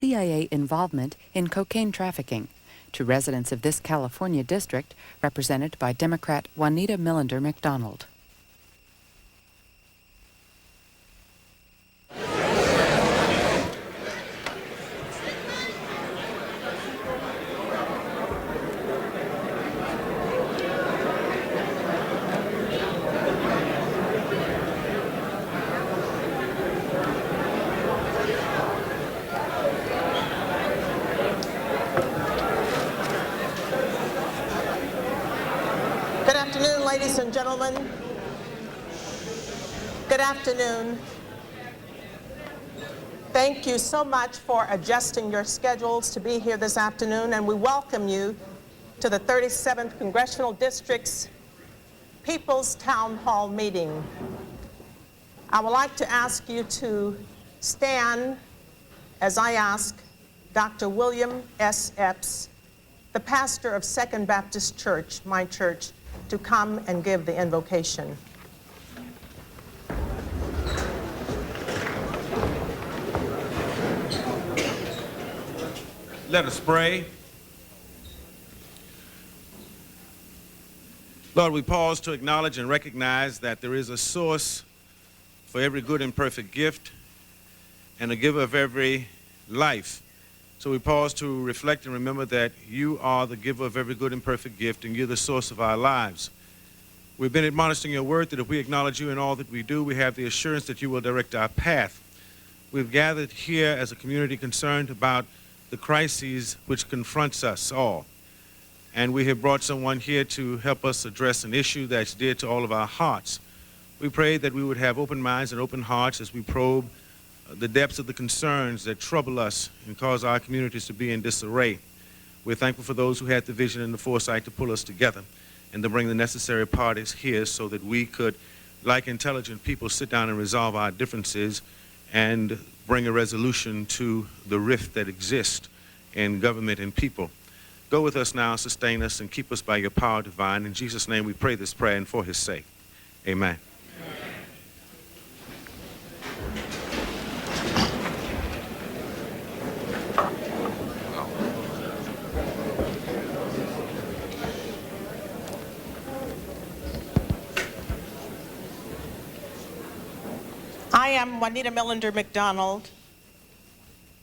CIA involvement in cocaine trafficking to residents of this California district, represented by Democrat Juanita Millender McDonald. Ladies and gentlemen, good afternoon. Thank you so much for adjusting your schedules to be here this afternoon, and we welcome you to the 37th Congressional District's People's Town Hall meeting. I would like to ask you to stand as I ask Dr. William S. Epps, the pastor of Second Baptist Church, my church, to come and give the invocation. Let us pray. Lord, we pause to acknowledge and recognize that there is a source for every good and perfect gift and a giver of every life. So we pause to reflect and remember that you are the giver of every good and perfect gift, and you're the source of our lives. We've been admonished in your word that if we acknowledge you in all that we do, we have the assurance that you will direct our path. We've gathered here as a community concerned about the crises which confronts us all. And we have brought someone here to help us address an issue that's dear to all of our hearts. We pray that we would have open minds and open hearts as we probe the depths of the concerns that trouble us and cause our communities to be in disarray. We're thankful for those who had the vision and the foresight to pull us together and to bring the necessary parties here so that we could, like intelligent people, sit down and resolve our differences and bring a resolution to the rift that exists in government and people. Go with us now, sustain us, and keep us by your power divine. In Jesus' name we pray this prayer and for his sake. Amen. I am Juanita Millender McDonald,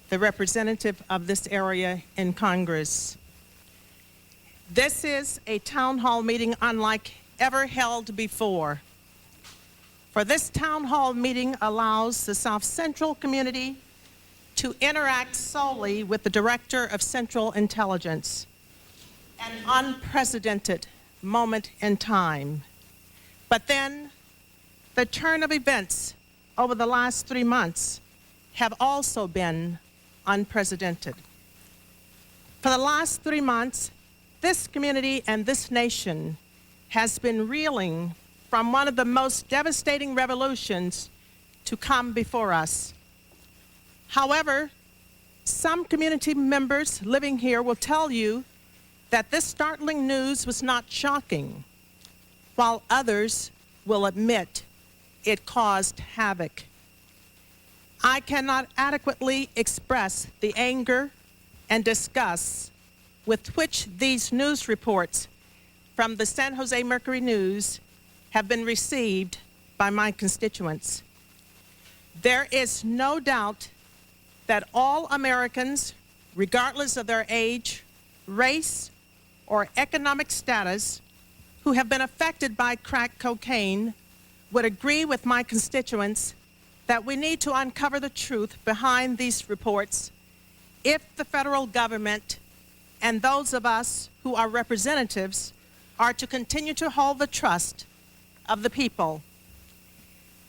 the representative of this area in Congress. This is a town hall meeting unlike ever held before. For this town hall meeting allows the South Central community to interact solely with the Director of Central Intelligence, an unprecedented moment in time. But then the turn of events over the last 3 months have also been unprecedented. For the last 3 months, this community and this nation has been reeling from one of the most devastating revolutions to come before us. However, some community members living here will tell you that this startling news was not shocking, while others will admit it caused havoc. I cannot adequately express the anger and disgust with which these news reports from the San Jose Mercury News have been received by my constituents. There is no doubt that all Americans, regardless of their age, race, or economic status, who have been affected by crack cocaine would agree with my constituents that we need to uncover the truth behind these reports if the federal government and those of us who are representatives are to continue to hold the trust of the people.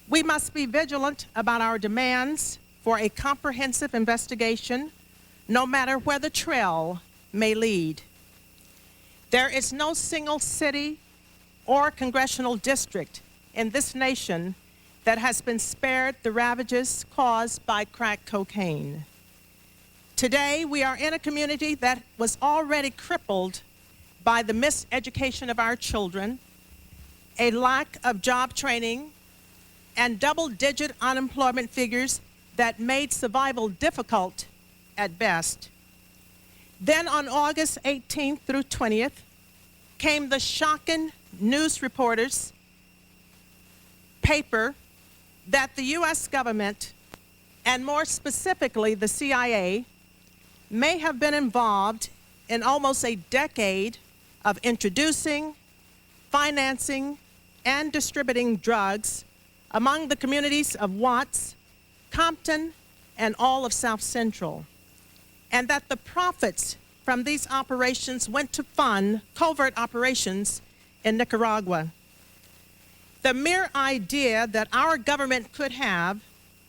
We must be vigilant about our demands for a comprehensive investigation, no matter where the trail may lead. There is no single city or congressional district in this nation that has been spared the ravages caused by crack cocaine. Today, we are in a community that was already crippled by the miseducation of our children, a lack of job training, and double-digit unemployment figures that made survival difficult at best. Then on August 18th through 20th came the shocking news reporters' paper that the U.S. government, and more specifically the CIA, may have been involved in almost a decade of introducing, financing, and distributing drugs among the communities of Watts, Compton, and all of South Central, and that the profits from these operations went to fund covert operations in Nicaragua. The mere idea that our government could have,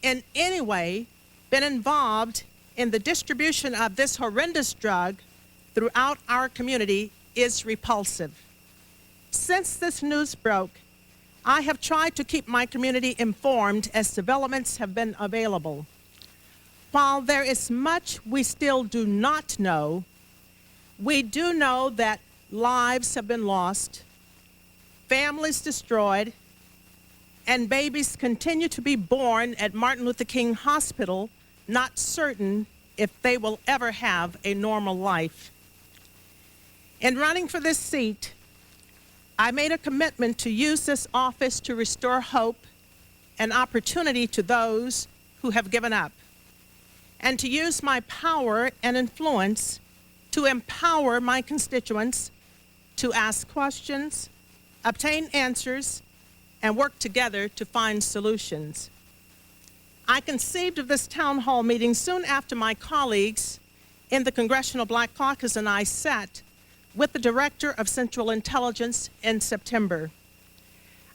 in any way, been involved in the distribution of this horrendous drug throughout our community is repulsive. Since this news broke, I have tried to keep my community informed as developments have been available. While there is much we still do not know, we do know that lives have been lost, families destroyed, and babies continue to be born at Martin Luther King Hospital, not certain if they will ever have a normal life. In running for this seat, I made a commitment to use this office to restore hope and opportunity to those who have given up, and to use my power and influence to empower my constituents to ask questions, obtain answers, and work together to find solutions. I conceived of this town hall meeting soon after my colleagues in the Congressional Black Caucus and I sat with the Director of Central Intelligence in September.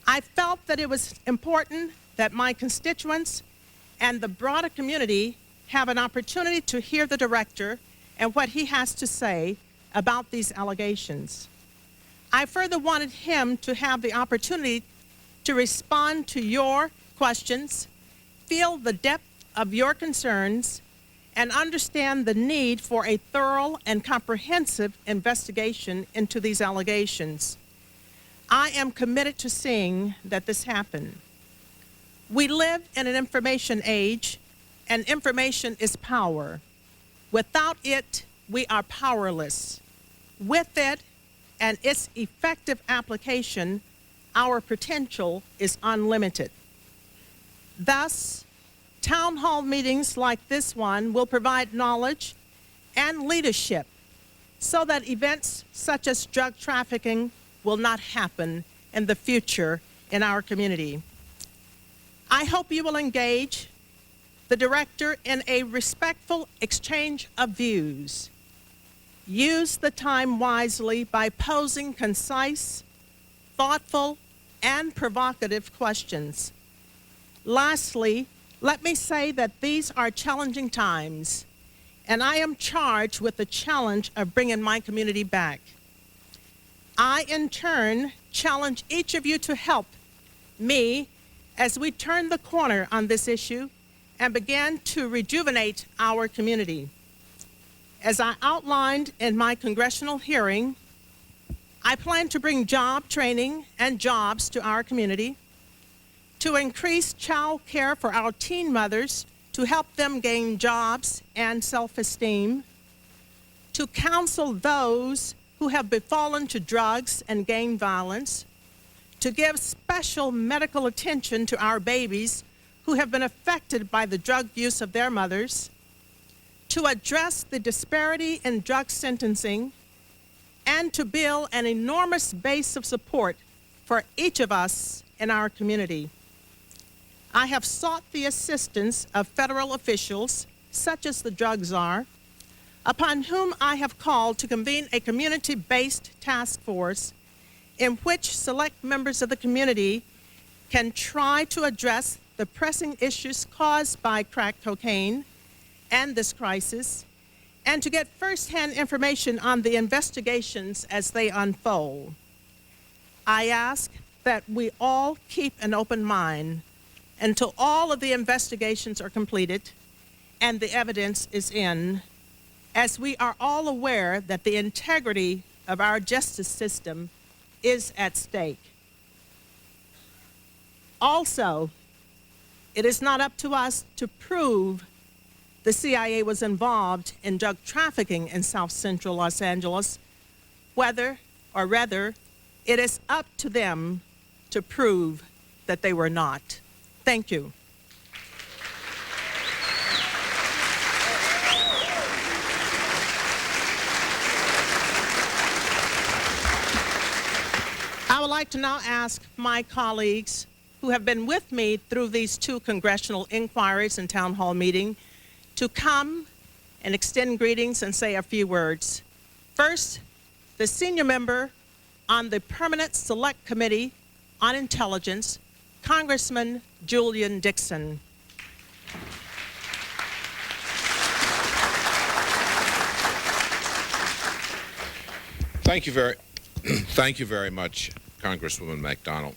I felt that it was important that my constituents and the broader community have an opportunity to hear the Director and what he has to say about these allegations. I further wanted him to have the opportunity to respond to your questions, feel the depth of your concerns, and understand the need for a thorough and comprehensive investigation into these allegations. I am committed to seeing that this happen. We live in an information age, and information is power. Without it, we are powerless. With it and its effective application, our potential is unlimited. Thus, town hall meetings like this one will provide knowledge and leadership so that events such as drug trafficking will not happen in the future in our community. I hope you will engage the Director in a respectful exchange of views. Use the time wisely by posing concise, thoughtful, and provocative questions. Lastly, let me say that these are challenging times, and I am charged with the challenge of bringing my community back. I, in turn, challenge each of you to help me as we turn the corner on this issue and begin to rejuvenate our community. As I outlined in my congressional hearing, I plan to bring job training and jobs to our community, to increase child care for our teen mothers to help them gain jobs and self-esteem, to counsel those who have befallen to drugs and gang violence, to give special medical attention to our babies who have been affected by the drug use of their mothers, to address the disparity in drug sentencing, and to build an enormous base of support for each of us in our community. I have sought the assistance of federal officials, such as the drug czar, upon whom I have called to convene a community-based task force in which select members of the community can try to address the pressing issues caused by crack cocaine and this crisis, and to get firsthand information on the investigations as they unfold. I ask that we all keep an open mind until all of the investigations are completed and the evidence is in, as we are all aware that the integrity of our justice system is at stake. Also, it is not up to us to prove the CIA was involved in drug trafficking in South Central Los Angeles, rather, it is up to them to prove that they were not. Thank you. I would like to now ask my colleagues who have been with me through these two congressional inquiries and town hall meeting to come and extend greetings and say a few words. First, the senior member on the Permanent Select Committee on Intelligence, Congressman Julian Dixon. Thank you very much, Congresswoman McDonald.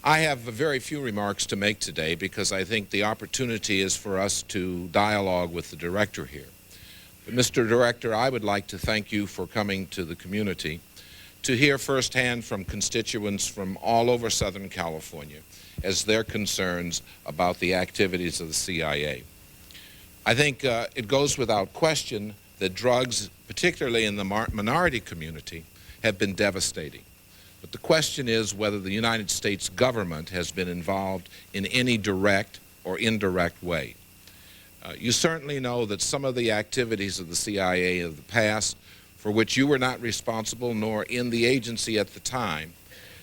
I have very few remarks to make today because I think the opportunity is for us to dialogue with the director here. But Mr. Director, I would like to thank you for coming to the community to hear firsthand from constituents from all over Southern California as their concerns about the activities of the CIA. I think it goes without question that drugs, particularly in the minority community, have been devastating. But the question is whether the United States government has been involved in any direct or indirect way. You certainly know that some of the activities of the CIA of the past, for which you were not responsible nor in the agency at the time,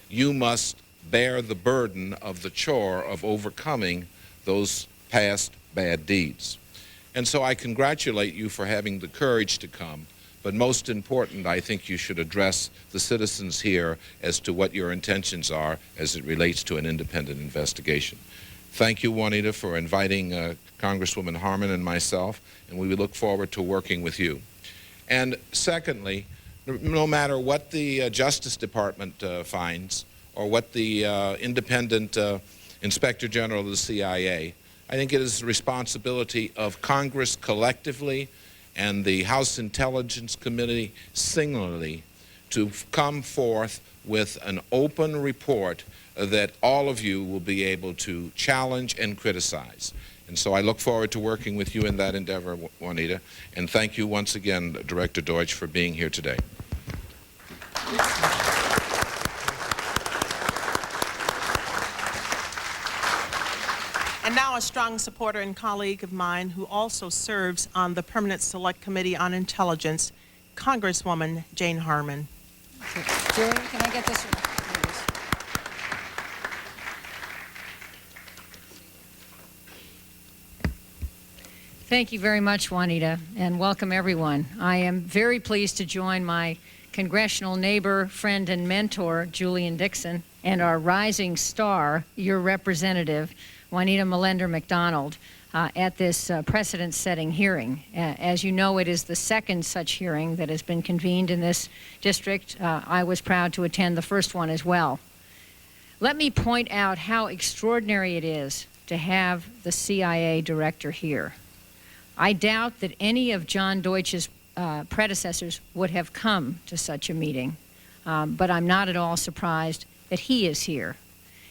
you must bear the burden of the chore of overcoming those past bad deeds. And so I congratulate you for having the courage to come. But most important, I think you should address the citizens here as to what your intentions are as it relates to an independent investigation. Thank you, Juanita, for inviting Congresswoman Harman and myself, and we look forward to working with you. And secondly, no matter what the Justice Department finds or what the independent Inspector General of the CIA, I think it is the responsibility of Congress collectively and the House Intelligence Committee singularly to come forth with an open report that all of you will be able to challenge and criticize. And so I look forward to working with you in that endeavor, Juanita. And thank you once again, Director Deutch, for being here today. And now a strong supporter and colleague of mine who also serves on the Permanent Select Committee on Intelligence, Congresswoman Jane Harman. Julie, can I get this? Thank you very much, Juanita, and welcome everyone. I am very pleased to join my congressional neighbor, friend, and mentor, Julian Dixon, and our rising star, your representative, Juanita Melender McDonald, at this precedent-setting hearing. As you know, it is the second such hearing that has been convened in this district. I was proud to attend the first one as well. Let me point out how extraordinary it is to have the CIA director here. I doubt that any of John Deutch's predecessors would have come to such a meeting, but I'm not at all surprised that he is here.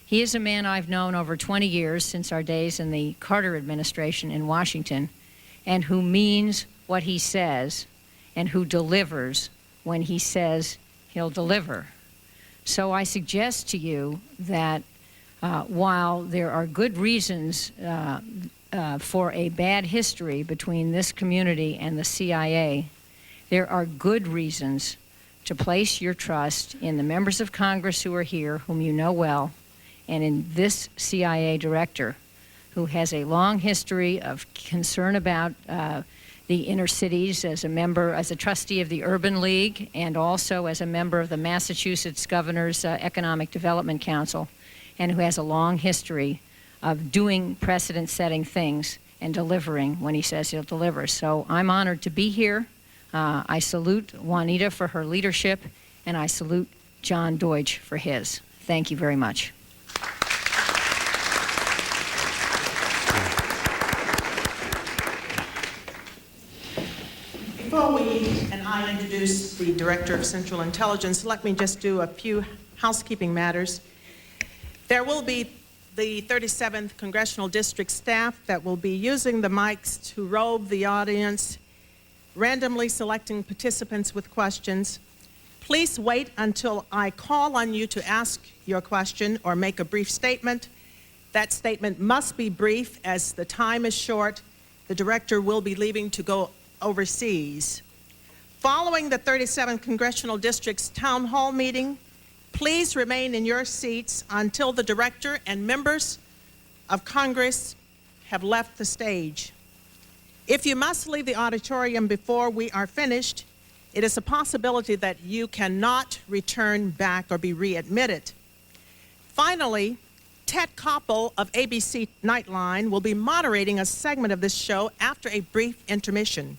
He is a man I've known over 20 years since our days in the Carter administration in Washington, and who means what he says and who delivers when he says he'll deliver. So I suggest to you that while there are good reasons for a bad history between this community and the CIA, there are good reasons to place your trust in the members of Congress who are here, whom you know well, and in this CIA director, who has a long history of concern about the inner cities as a member, as a trustee of the Urban League, and also as a member of the Massachusetts Governor's Economic Development Council, and who has a long history of doing precedent-setting things and delivering when he says he'll deliver. So I'm honored to be here. I salute Juanita for her leadership, and I salute John Deutch for his. Thank you very much. Before we and I introduce the Director of Central Intelligence, let me just do a few housekeeping matters. There will be the 37th Congressional District staff that will be using the mics to robe the audience, randomly selecting participants with questions. Please wait until I call on you to ask your question or make a brief statement. That statement must be brief as the time is short. The director will be leaving to go overseas. Following the 37th Congressional District's town hall meeting, please remain in your seats until the director and members of Congress have left the stage. If you must leave the auditorium before we are finished, it is a possibility that you cannot return back or be readmitted. Finally, Ted Koppel of ABC Nightline will be moderating a segment of this show after a brief intermission.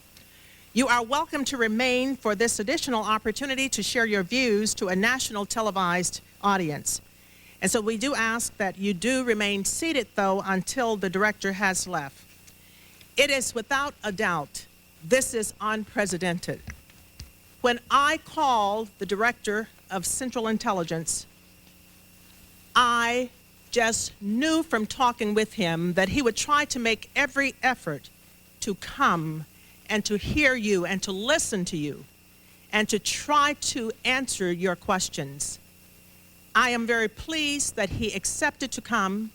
You are welcome to remain for this additional opportunity to share your views to a national televised audience. And so we do ask that you do remain seated, though, until the director has left. It is without a doubt, this is unprecedented. When I called the director of Central Intelligence, I just knew from talking with him that he would try to make every effort to come and to hear you and to listen to you and to try to answer your questions. I am very pleased that he accepted to come.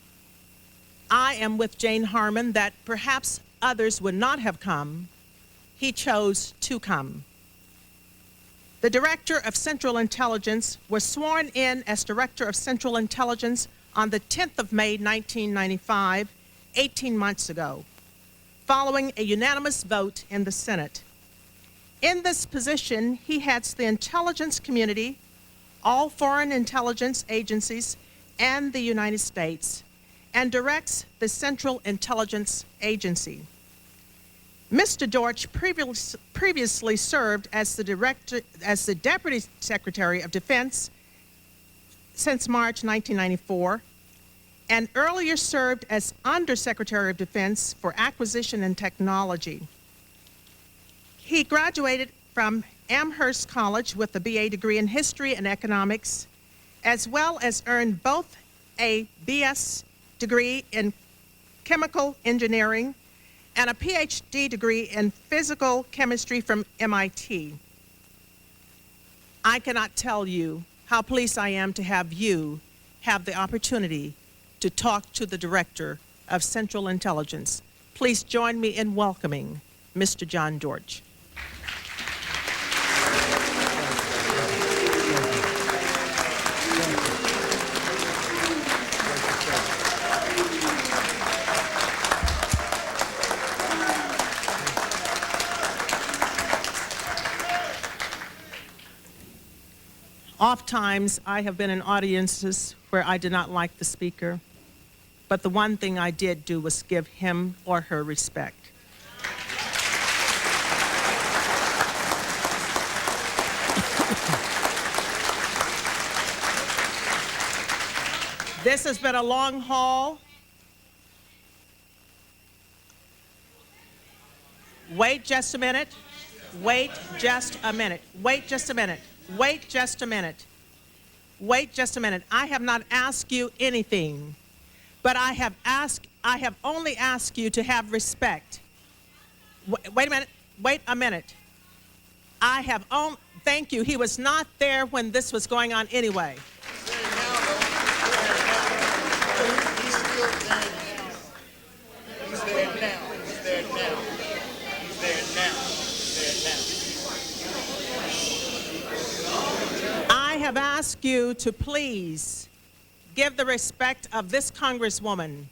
I am with Jane Harmon that perhaps others would not have come. He chose to come. The Director of Central Intelligence was sworn in as Director of Central Intelligence on the 10th of May, 1995, 18 months ago, following a unanimous vote in the Senate. In this position, he heads the intelligence community, all foreign intelligence agencies, and the United States, and directs the Central Intelligence Agency. Mr. Deutch previously served as the Deputy Secretary of Defense since March 1994, and earlier served as Undersecretary of Defense for Acquisition and Technology. He graduated from Amherst College with a BA degree in History and Economics, as well as earned both a BS degree in Chemical Engineering and a PhD degree in Physical Chemistry from MIT. I cannot tell you how pleased I am to have you have the opportunity to talk to the Director of Central Intelligence. Please join me in welcoming Mr. John Deutch. Oftentimes, I have been in audiences where I did not like the speaker, but the one thing I did do was give him or her respect. This has been a long haul. Wait just a minute. Wait just a minute. Wait just a minute. Wait just a minute. Wait just a minute. I have not asked you anything, but I have only asked you to have respect. Wait a minute. Wait a minute. Thank you. He was not there when this was going on anyway. He's there now. He's there now. He's there now. I have asked you to please give the respect of this Congresswoman.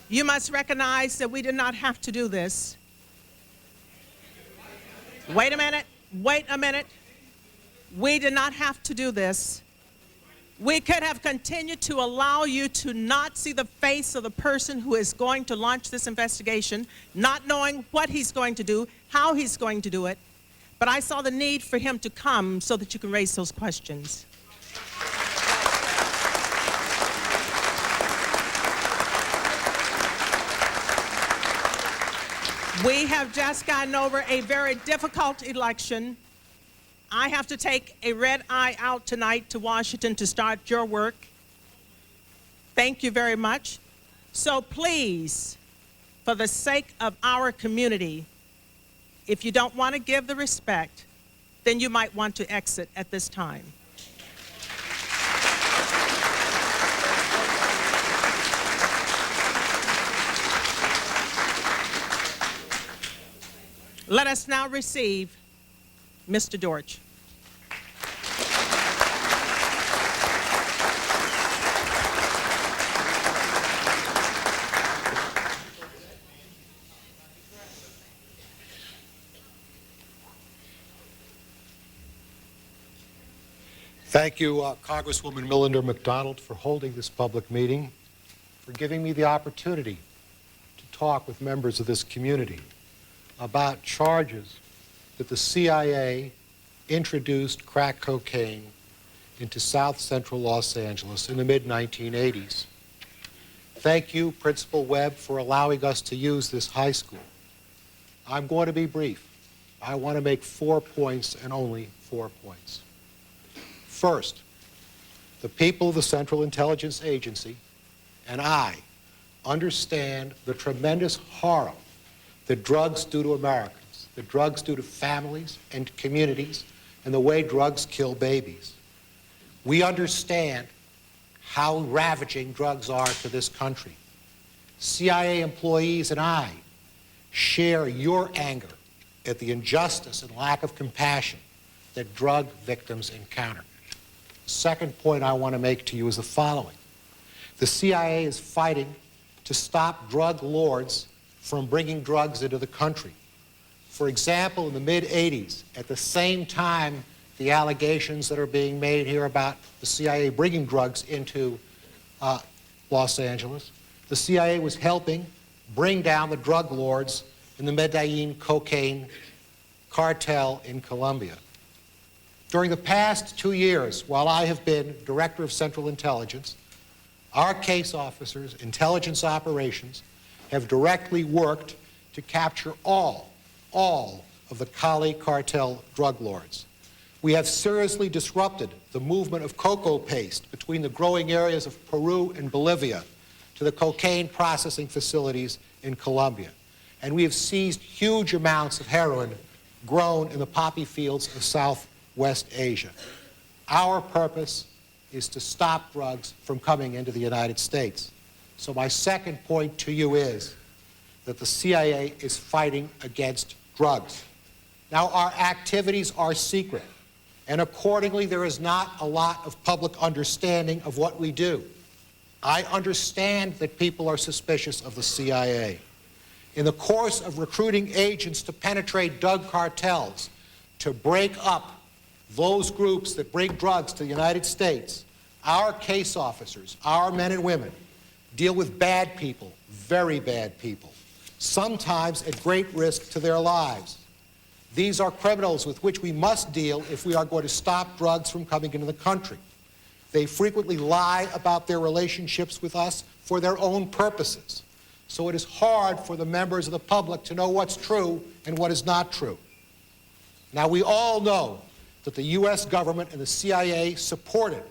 You must recognize that we did not have to do this. Wait a minute. Wait a minute. We did not have to do this. We could have continued to allow you to not see the face of the person who is going to launch this investigation, not knowing what he's going to do, how he's going to do it. But I saw the need for him to come so that you can raise those questions. We have just gotten over a very difficult election. I have to take a red eye out tonight to Washington to start your work. Thank you very much. So please, for the sake of our community, if you don't want to give the respect, then you might want to exit at this time. Let us now receive Mr. Deutch. Thank you, Congresswoman Millender McDonald, for holding this public meeting, for giving me the opportunity to talk with members of this community about charges that the CIA introduced crack cocaine into South Central Los Angeles in the mid-1980s. Thank you, Principal Webb, for allowing us to use this high school. I'm going to be brief. I want to make 4 points and only 4 points. First, the people of the Central Intelligence Agency and I understand the tremendous harm that drugs do to Americans, that drugs do to families and communities, and the way drugs kill babies. We understand how ravaging drugs are to this country. CIA employees and I share your anger at the injustice and lack of compassion that drug victims encounter. Second point I want to make to you is the following. The CIA is fighting to stop drug lords from bringing drugs into the country. For example, in the mid-'80s, at the same time the allegations that are being made here about the CIA bringing drugs into Los Angeles, the CIA was helping bring down the drug lords in the Medellin cocaine cartel in Colombia. During the past 2 years, while I have been Director of Central Intelligence, our case officers, intelligence operations, have directly worked to capture all of the Cali cartel drug lords. We have seriously disrupted the movement of cocoa paste between the growing areas of Peru and Bolivia to the cocaine processing facilities in Colombia. And we have seized huge amounts of heroin grown in the poppy fields of Southwest Asia. Our purpose is to stop drugs from coming into the United States. So my second point to you is that the CIA is fighting against drugs. Now, our activities are secret, and accordingly, there is not a lot of public understanding of what we do. I understand that people are suspicious of the CIA. In the course of recruiting agents to penetrate drug cartels, to break up those groups that bring drugs to the United States, our case officers, our men and women, deal with bad people, very bad people, sometimes at great risk to their lives. These are criminals with which we must deal if we are going to stop drugs from coming into the country. They frequently lie about their relationships with us for their own purposes. So it is hard for the members of the public to know what's true and what is not true. Now, we all know that the U.S. government and the CIA supported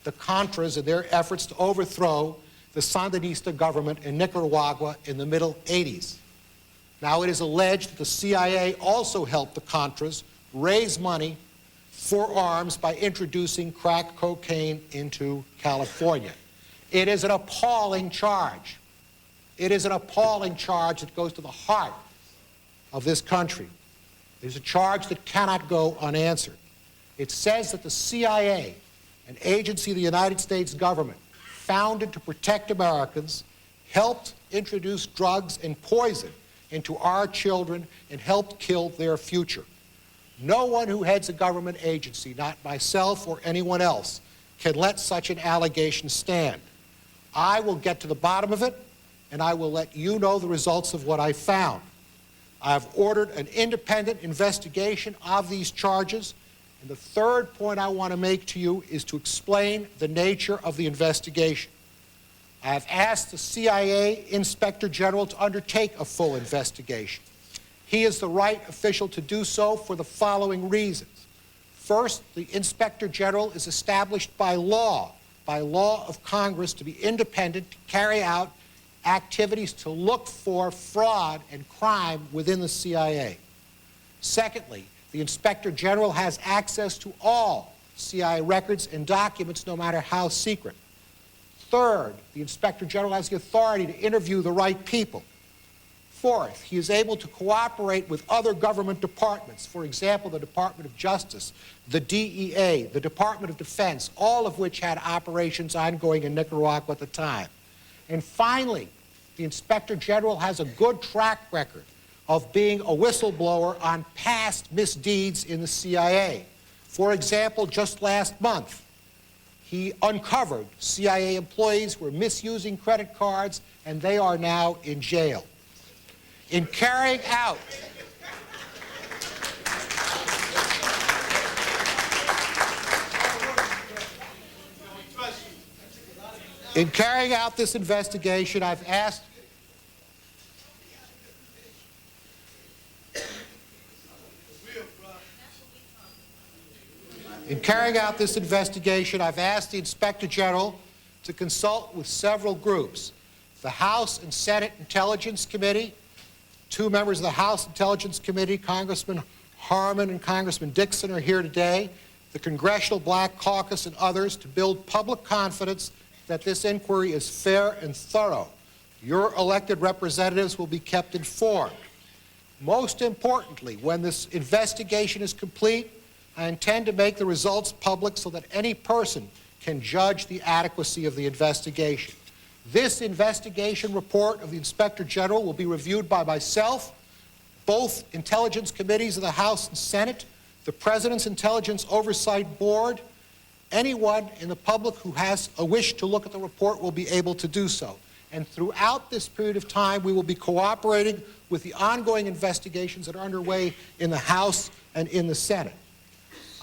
the Contras in their efforts to overthrow the Sandinista government in Nicaragua in the middle '80s. Now, it is alleged that the CIA also helped the Contras raise money for arms by introducing crack cocaine into California. It is an appalling charge. It is an appalling charge that goes to the heart of this country. It is a charge that cannot go unanswered. It says that the CIA, an agency of the United States government, founded to protect Americans, helped introduce drugs and poison into our children and helped kill their future. No one who heads a government agency, not myself or anyone else, can let such an allegation stand. I will get to the bottom of it, and I will let you know the results of what I found. I have ordered an independent investigation of these charges. And the third point I want to make to you is to explain the nature of the investigation. I have asked the CIA Inspector General to undertake a full investigation. He is the right official to do so for the following reasons. First, the Inspector General is established by law of Congress, to be independent, to carry out activities to look for fraud and crime within the CIA. Secondly, the Inspector General has access to all CIA records and documents, no matter how secret. Third, the Inspector General has the authority to interview the right people. Fourth, he is able to cooperate with other government departments, for example, the Department of Justice, the DEA, the Department of Defense, all of which had operations ongoing in Nicaragua at the time. And finally, the Inspector General has a good track record of being a whistleblower on past misdeeds in the CIA. For example, just last month, he uncovered CIA employees who were misusing credit cards, and they are now in jail. In carrying out this investigation, I've asked the Inspector General to consult with several groups. The House and Senate Intelligence Committee, 2 members of the House Intelligence Committee, Congressman Harman and Congressman Dixon, are here today, the Congressional Black Caucus and others, to build public confidence that this inquiry is fair and thorough. Your elected representatives will be kept informed. Most importantly, when this investigation is complete, I intend to make the results public so that any person can judge the adequacy of the investigation. This investigation report of the Inspector General will be reviewed by myself, both intelligence committees of the House and Senate, the President's Intelligence Oversight Board. Anyone in the public who has a wish to look at the report will be able to do so. And throughout this period of time, we will be cooperating with the ongoing investigations that are underway in the House and in the Senate.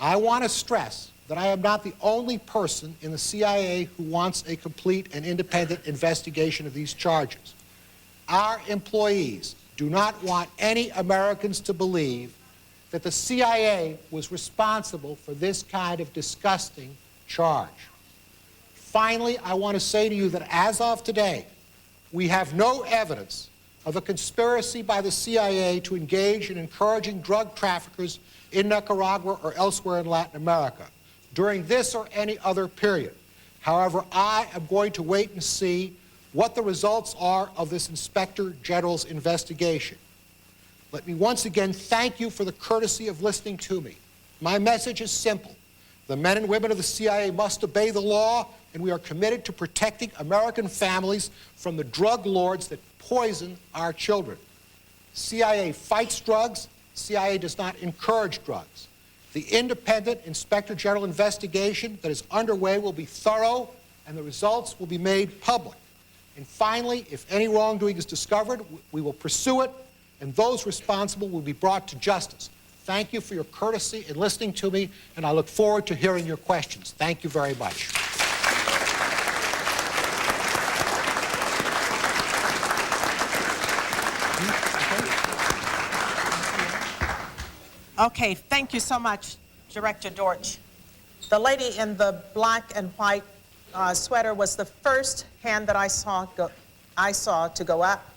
I want to stress that I am not the only person in the CIA who wants a complete and independent investigation of these charges. Our employees do not want any Americans to believe that the CIA was responsible for this kind of disgusting charge. Finally, I want to say to you that as of today, we have no evidence of a conspiracy by the CIA to engage in encouraging drug traffickers in Nicaragua or elsewhere in Latin America during this or any other period. However, I am going to wait and see what the results are of this Inspector General's investigation. Let me once again thank you for the courtesy of listening to me. My message is simple. The men and women of the CIA must obey the law, and we are committed to protecting American families from the drug lords that poison our children. CIA fights drugs. CIA does not encourage drugs. The independent Inspector General investigation that is underway will be thorough, and the results will be made public. And finally, if any wrongdoing is discovered, we will pursue it, and those responsible will be brought to justice. Thank you for your courtesy in listening to me, and I look forward to hearing your questions. Thank you very much. Okay, thank you so much, Director Deutch. The lady in the black and white sweater was the first hand that I saw to go up.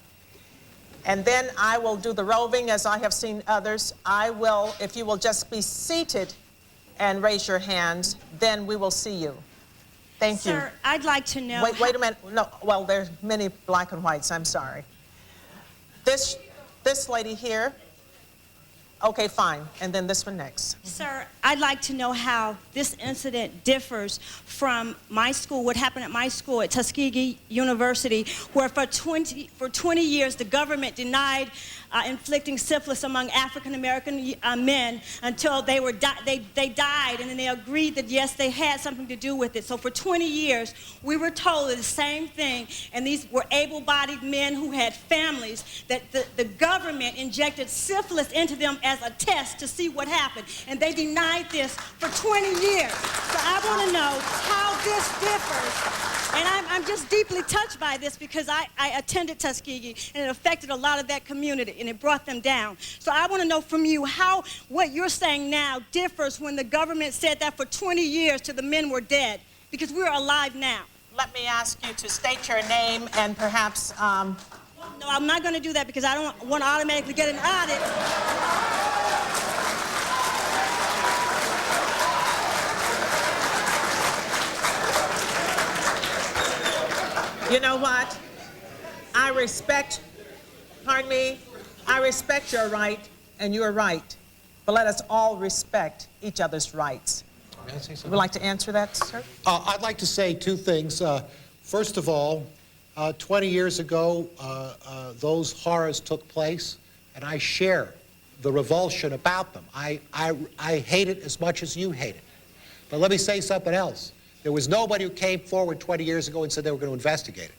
And then I will do the roving as I have seen others. I will, if you will just be seated and raise your hands, then we will see you. Thank you. Sir, I'd like to know... Wait a minute. No, well, there's many black and whites. I'm sorry. This lady here. Okay, fine. And then this one next. Sir, I'd like to know how this incident differs from my school, what happened at my school at Tuskegee University, where for 20 years the government denied inflicting syphilis among African-American men until they died, and then they agreed that, yes, they had something to do with it. So for 20 years, we were told the same thing, and these were able-bodied men who had families, that the government injected syphilis into them as a test to see what happened, and they denied this for 20 years. So I want to know how this differs, and I'm just deeply touched by this because I attended Tuskegee, and it affected a lot of that community, and it brought them down. So I want to know from you how what you're saying now differs when the government said that for 20 years till the men were dead, because we're alive now. Let me ask you to state your name and perhaps... No, I'm not going to do that because I don't want to automatically get an audit. You know what? I respect your right, and you're right. But let us all respect each other's rights. May I say something? Would you like to answer that, sir? I'd like to say two things. First of all, 20 years ago, those horrors took place, and I share the revulsion about them. I hate it as much as you hate it. But let me say something else. There was nobody who came forward 20 years ago and said they were going to investigate it.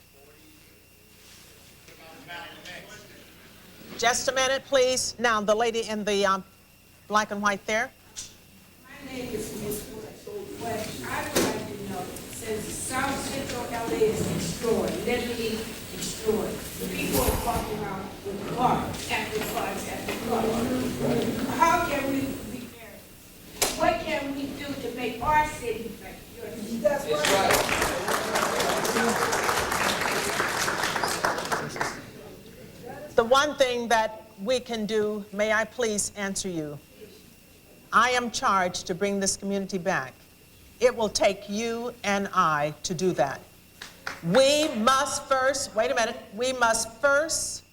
Just a minute, please. Now, the lady in the black and white there. My name is Ms. Deutch. I would like to know, since South Central LA is destroyed, literally destroyed, people are walking around with cars after cars after cars. How can we repair it? What can we do to make our city better? That's right. The one thing that we can do, may I please answer you? I am charged to bring this community back. It will take you and I to do that. We must first, wait a minute, we must first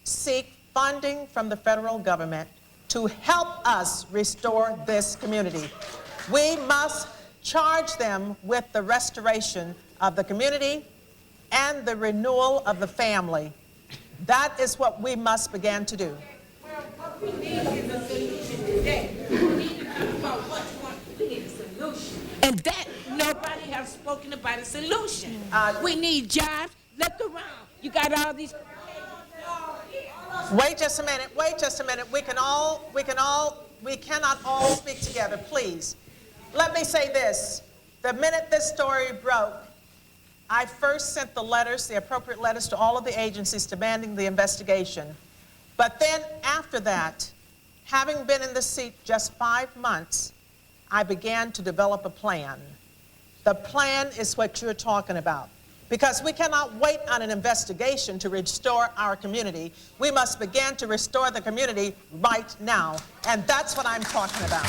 seek funding from the federal government to help us restore this community. We must charge them with the restoration of the community and the renewal of the family. That is what we must begin to do. Well, what we need is a solution today. We need to talk about we need a solution. And that, nobody has spoken about a solution. We need jobs. Look around. You got all these... Wait just a minute, We cannot all speak together, please. Let me say this. The minute this story broke, I first sent the letters, the appropriate letters to all of the agencies demanding the investigation. But then after that, having been in the seat just 5 months, I began to develop a plan. The plan is what you're talking about. Because we cannot wait on an investigation to restore our community. We must begin to restore the community right now. And that's what I'm talking about.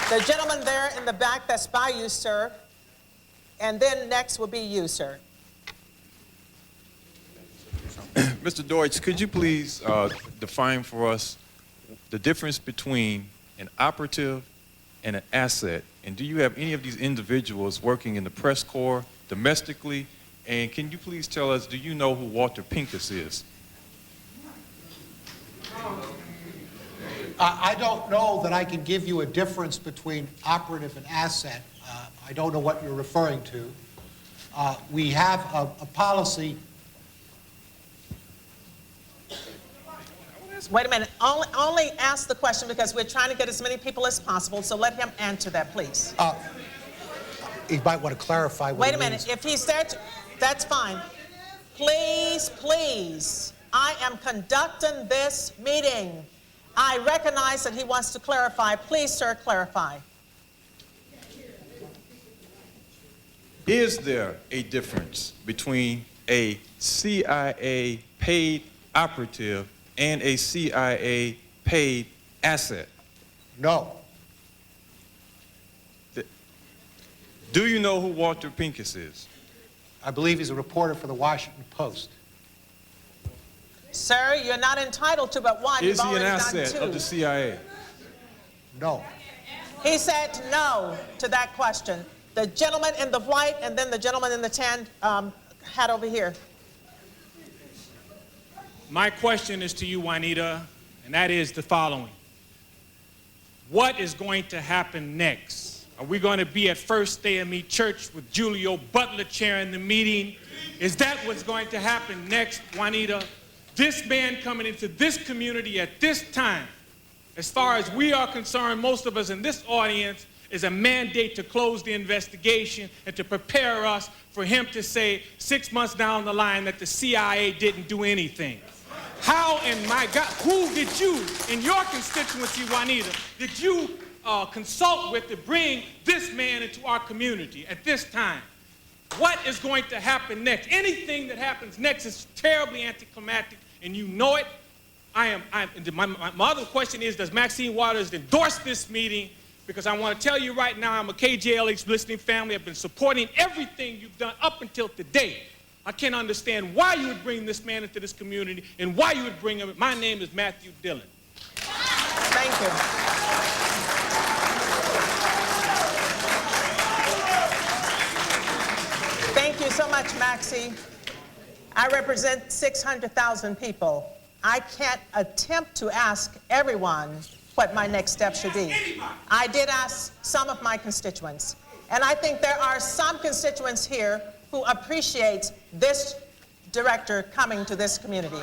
The gentleman there in the back, that's by you, sir. And then next will be you, sir. Mr. Deutch, could you please define for us the difference between an operative and an asset? And do you have any of these individuals working in the press corps domestically? And can you please tell us, do you know who Walter Pincus is? I don't know that I can give you a difference between operative and asset. I don't know what you're referring to. We have a policy. Wait a minute. Only ask the question because we're trying to get as many people as possible, so let him answer that, please. You might want to clarify what Wait a minute. If he's there, that's fine. Please, please. I am conducting this meeting. I recognize that he wants to clarify. Please, sir, clarify. Is there a difference between a CIA paid operative and a CIA paid asset? No. Do you know who Walter Pincus is? I believe he's a reporter for the Washington Post. Sir, you're not entitled to, but one. Is You've he an already done asset two. of the CIA? No. He said no to that question. The gentleman in the white and then the gentleman in the tan hat over here. My question is to you, Juanita, and that is the following. What is going to happen next? Are we going to be at First Day of Me Church with Julio Butler chairing the meeting? Is that what's going to happen next, Juanita? This man coming into this community at this time, as far as we are concerned, most of us in this audience, is a mandate to close the investigation and to prepare us for him to say 6 months down the line that the CIA didn't do anything. How in my God, who did you, in your constituency, Juanita, did you consult with to bring this man into our community at this time? What is going to happen next? Anything that happens next is terribly anticlimactic, and you know it. My other question is, does Maxine Waters endorse this meeting? Because I want to tell you right now, I'm a KJLH listening family. I've been supporting everything you've done up until today. I can't understand why you would bring this man into this community and why you would bring him. My name is Matthew Dillon. Thank you. Thank you so much, Maxie. I represent 600,000 people. I can't attempt to ask everyone what my next step should be. I did ask some of my constituents, and I think there are some constituents here who appreciate this director coming to this community.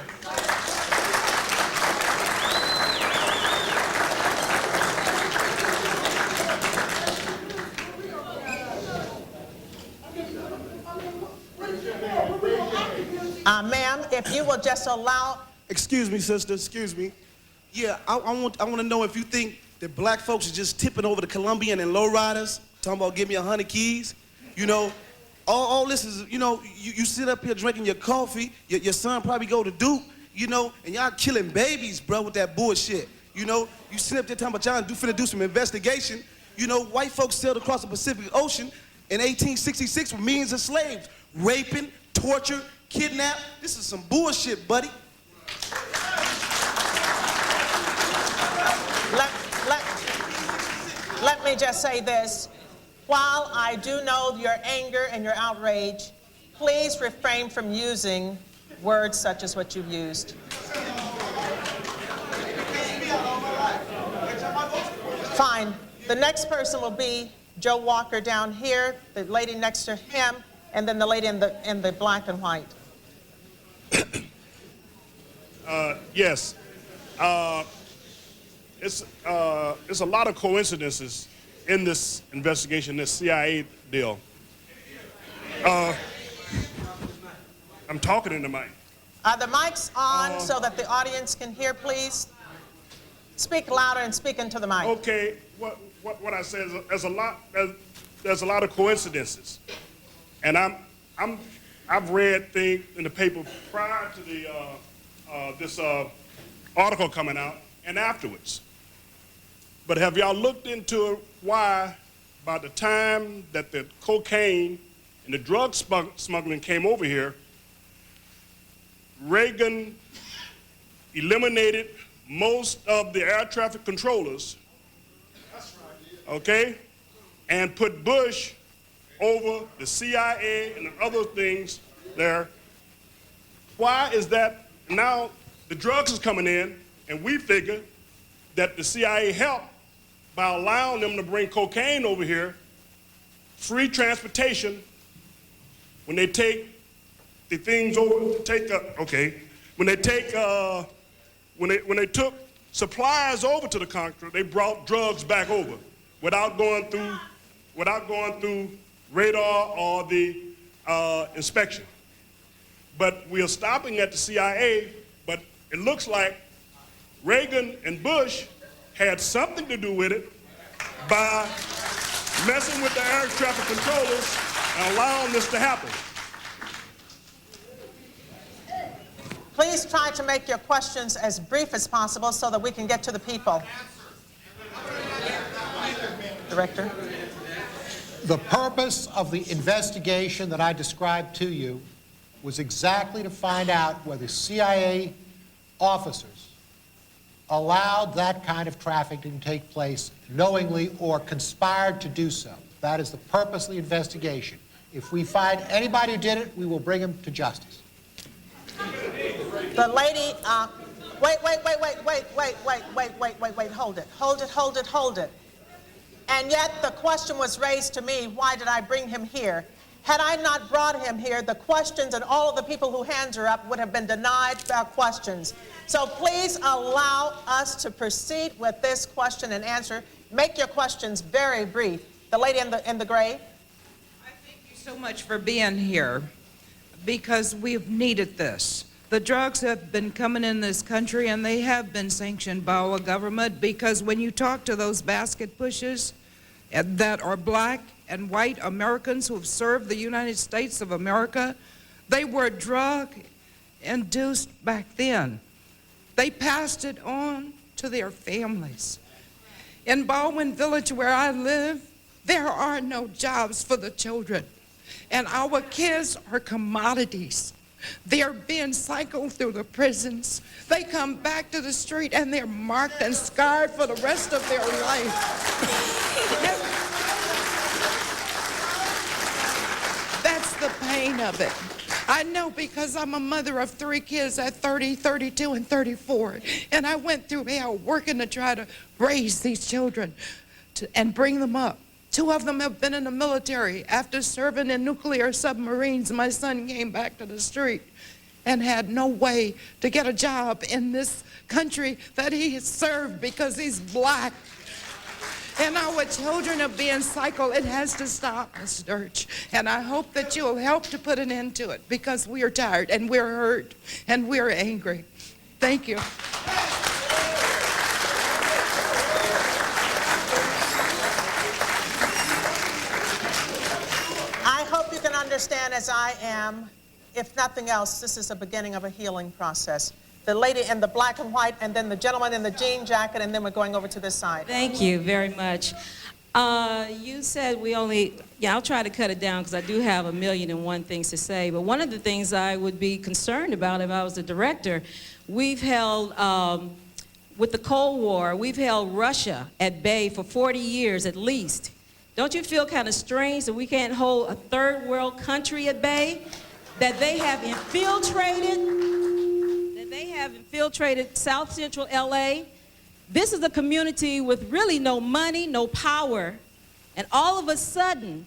Ma'am, if you will just allow... Excuse me, sister, excuse me. Yeah, I want to know if you think that black folks are just tipping over the Colombian and lowriders, talking about give me 100 keys. You know, all this is, you know, you sit up here drinking your coffee, your son probably go to Duke, you know, and y'all killing babies, bro, with that bullshit. You know, you sit up there talking about y'all finna do some investigation. You know, white folks sailed across the Pacific Ocean in 1866 with millions of slaves, raping, torture, kidnap. This is some bullshit, buddy. Let me just say this. While I do know your anger and your outrage, please refrain from using words such as what you've used. Fine. The next person will be Joe Walker down here, the lady next to him, and then the lady in the black and white. Yes. It's a lot of coincidences in this investigation, this CIA deal. I'm talking in the mic. Are the mics on so that the audience can hear, please? Speak louder and speak into the mic. Okay. What I said is there's a lot of coincidences, and I've read things in the paper prior to the this article coming out and afterwards. But have y'all looked into why, by the time that the cocaine and the drug smuggling came over here, Reagan eliminated most of the air traffic controllers, okay, and put Bush over the CIA and the other things there? Why is that? Now the drugs is coming in, and we figure that the CIA helped by allowing them to bring cocaine over here, free transportation, when they take the things over, when they took supplies over to the country, they brought drugs back over without going through radar or the inspection. But we are stopping at the CIA, but it looks like Reagan and Bush had something to do with it by messing with the air traffic controllers and allowing this to happen. Please try to make your questions as brief as possible so that we can get to the people. Director. The purpose of the investigation that I described to you was exactly to find out whether CIA officers allowed that kind of trafficking to take place knowingly or conspired to do so. That is the purpose of the investigation. If we find anybody who did it, we will bring him to justice. The lady, hold it. And yet the question was raised to me, why did I bring him here? Had I not brought him here, the questions and all of the people who hands are up would have been denied their questions. So please allow us to proceed with this question and answer. Make your questions very brief. The lady in the gray. Thank you so much for being here, because we've needed this. The drugs have been coming in this country, and they have been sanctioned by our government, because when you talk to those basket pushers that are black and white Americans who have served the United States of America, they were drug-induced back then. They passed it on to their families. In Baldwin Village, where I live, there are no jobs for the children, and our kids are commodities. They're being cycled through the prisons. They come back to the street and they're marked and scarred for the rest of their life. That's the pain of it. I know, because I'm a mother of 3 kids at 30, 32, and 34. And I went through hell working to try to raise these children and bring them up. 2 of them have been in the military. After serving in nuclear submarines, my son came back to the street and had no way to get a job in this country that he has served because he's black. And our children are being cycled. It has to stop, Ms. Deutch. And I hope that you'll help to put an end to it, because we are tired and we're hurt and we're angry. Thank you. I hope you can understand, as I am, if nothing else, this is the beginning of a healing process. The lady in the black and white, and then the gentleman in the jean jacket, and then we're going over to this side. Thank you very much. You said I'll try to cut it down because I do have 1,000,001 things to say, but one of the things I would be concerned about if I was the director, we've held, with the Cold War, we've held Russia at bay for 40 years at least. Don't you feel kind of strange that we can't hold a third world country at bay? That they have infiltrated South Central LA. This is a community with really no money, no power, and all of a sudden,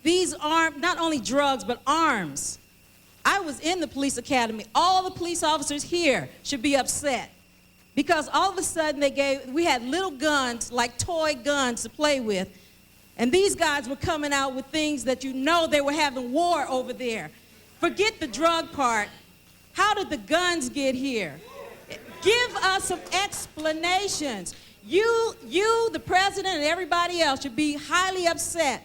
these arms, not only drugs, but arms. I was in the police academy. All the police officers here should be upset, because all of a sudden we had little guns, like toy guns to play with, and these guys were coming out with things that they were having war over there. Forget the drug part. How did the guns get here? Give us some explanations. You, the president, and everybody else should be highly upset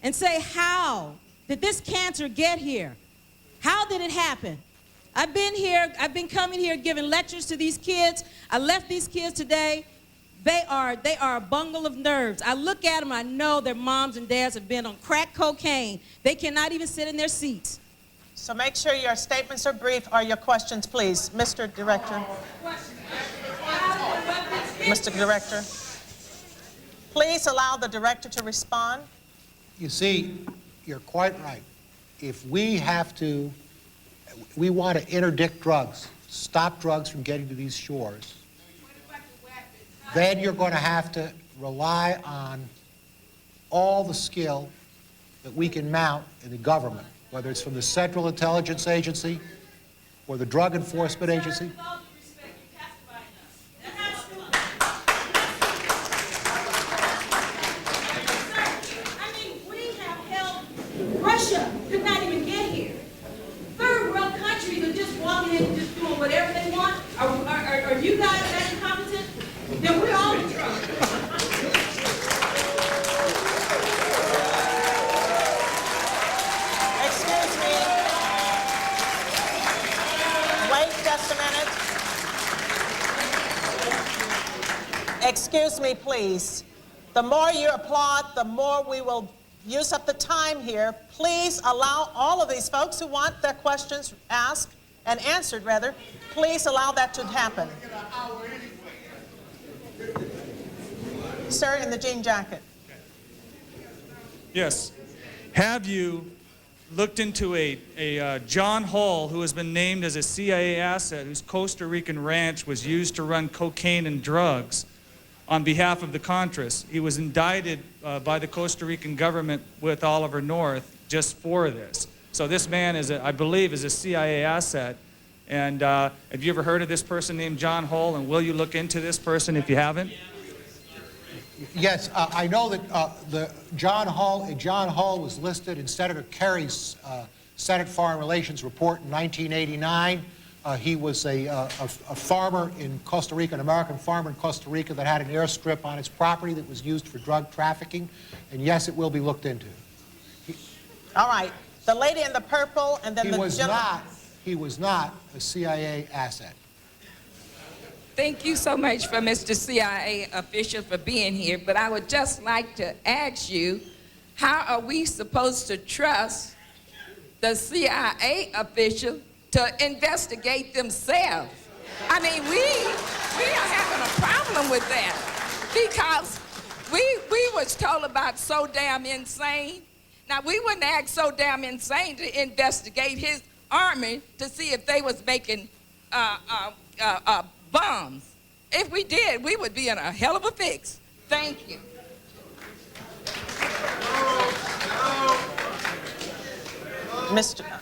and say, how did this cancer get here? How did it happen? I've been coming here giving lectures to these kids. I left these kids today. They are a bungle of nerves. I look at them, I know their moms and dads have been on crack cocaine. They cannot even sit in their seats. So make sure your statements are brief, or your questions, please. Mr. Director. Mr. Director. Please allow the director to respond. You see, you're quite right. If we want to interdict drugs, stop drugs from getting to these shores, then you're going to have to rely on all the skill that we can mount in the government, whether it's from the Central Intelligence Agency or the Drug Enforcement Agency. Russia could not even get here. Third world countries are just walking in and just doing whatever they want. Are you guys that incompetent? Then we're all in trouble. Excuse me. Wait just a minute. Excuse me, please. The more you applaud, the more we will use up the time here. Please allow all of these folks who want their questions asked and answered, rather, please allow that to happen. Sir, in the jean jacket. Yes. Have you looked into a John Hall, who has been named as a CIA asset, whose Costa Rican ranch was used to run cocaine and drugs on behalf of the Contras? He was indicted by the Costa Rican government with Oliver North just for this. So this man I believe, is a CIA asset. And have you ever heard of this person named John Hall? And will you look into this person if you haven't? Yes, I know that John Hall was listed in Senator Kerry's Senate Foreign Relations report in 1989. He was a farmer in Costa Rica, an American farmer in Costa Rica that had an airstrip on his property that was used for drug trafficking. And yes, it will be looked into. All right. The lady in the purple and then the gentleman. He was not a CIA asset. Thank you so much for Mr. CIA official for being here, but I would just like to ask you, how are we supposed to trust the CIA official to investigate themselves? I mean, we are having a problem with that because we was told about So Damn Insane. Now, we wouldn't ask So Damn Insane to investigate his army to see if they was making bombs. If we did, we would be in a hell of a fix. Thank you.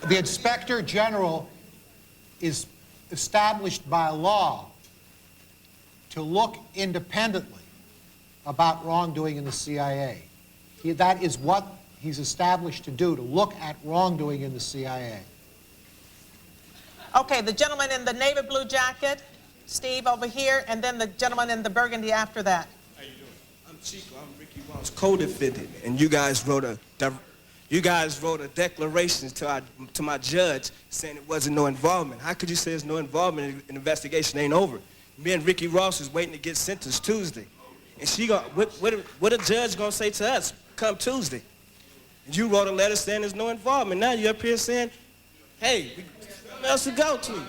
The Inspector General is established by law to look independently about wrongdoing in the CIA. That is what he's established to do, to look at wrongdoing in the CIA. Okay, the gentleman in the navy blue jacket, Steve over here, and then the gentleman in the burgundy after that. How you doing? I'm Chico. I'm Ricky Ross, co-defendant, and you guys wrote a declaration to my judge saying it wasn't no involvement. How could you say there's no involvement and the investigation ain't over? Me and Ricky Ross is waiting to get sentenced Tuesday, and what a judge gonna say to us come Tuesday? And you wrote a letter saying there's no involvement. Now you're up here saying, hey, something else to go to.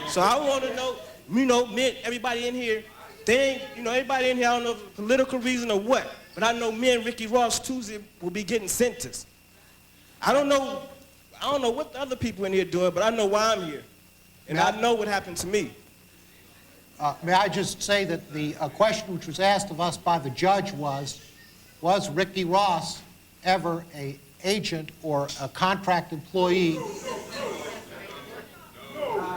So I want to know, everybody in here, everybody in here, I don't know if it's a political reason or what, but I know me and Ricky Ross Tuesday will be getting sentenced. I don't know what the other people in here doing, but I know why I'm here. And I know what happened to me. May I just say that the question which was asked of us by the judge was Ricky Ross ever an agent or a contract employee?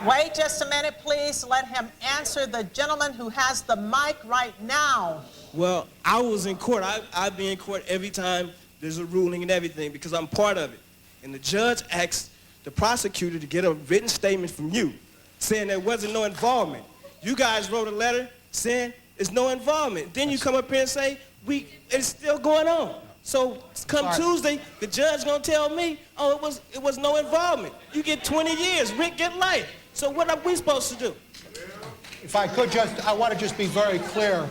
Wait just a minute, please. Let him answer the gentleman who has the mic right now. Well, I was in court. I be in court every time there's a ruling and everything because I'm part of it. And the judge asked the prosecutor to get a written statement from you saying there wasn't no involvement. You guys wrote a letter saying there's no involvement. Then you come up here and say, it's still going on. So come Tuesday, the judge gonna tell me, oh, it was no involvement. You get 20 years, Rick get life. So what are we supposed to do? If I could I want to just be very clear.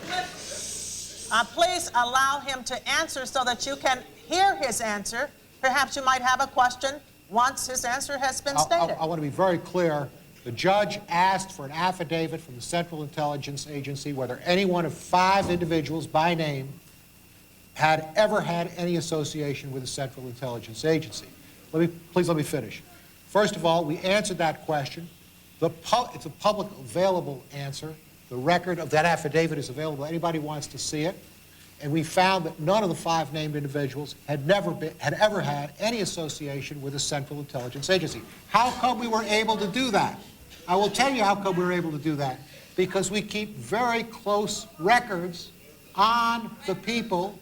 Please allow him to answer so that you can hear his answer. Perhaps you might have a question once his answer has been stated. I want to be very clear. The judge asked for an affidavit from the Central Intelligence Agency whether any one of 5 individuals by name had ever had any association with the Central Intelligence Agency. Please let me finish. First of all, we answered that question. It's a public available answer. The record of that affidavit is available. Anybody wants to see it. And we found that none of the 5 named individuals had ever had any association with the Central Intelligence Agency. How come we were able to do that? I will tell you how come we were able to do that. Because we keep very close records on the people.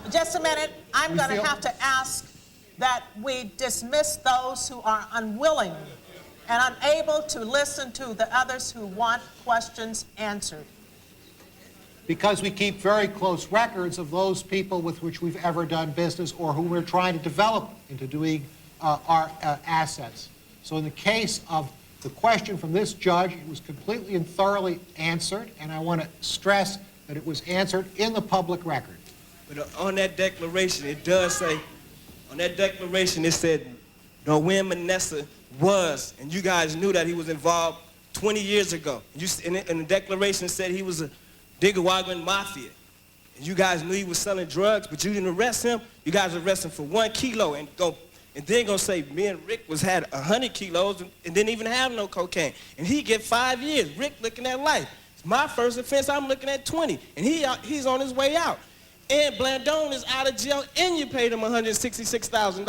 Just a minute. I'm going to have to ask that we dismiss those who are unwilling and unable to listen to the others who want questions answered. Because we keep very close records of those people with which we've ever done business or who we're trying to develop into doing our assets. So in the case of the question from this judge, it was completely and thoroughly answered, and I want to stress that it was answered in the public record. But on that declaration, it does say, on that declaration, it said, when Manessa was, and you guys knew that he was involved 20 years ago. And the declaration said he was a Nicaraguan mafia. And you guys knew he was selling drugs, but you didn't arrest him. You guys arrested him for 1 kilo and then gonna say me and Rick had 100 kilos and didn't even have no cocaine. And he get 5 years. Rick looking at life. It's my first offense, I'm looking at 20. And he's on his way out. And Blandone is out of jail, and you paid him $166,000.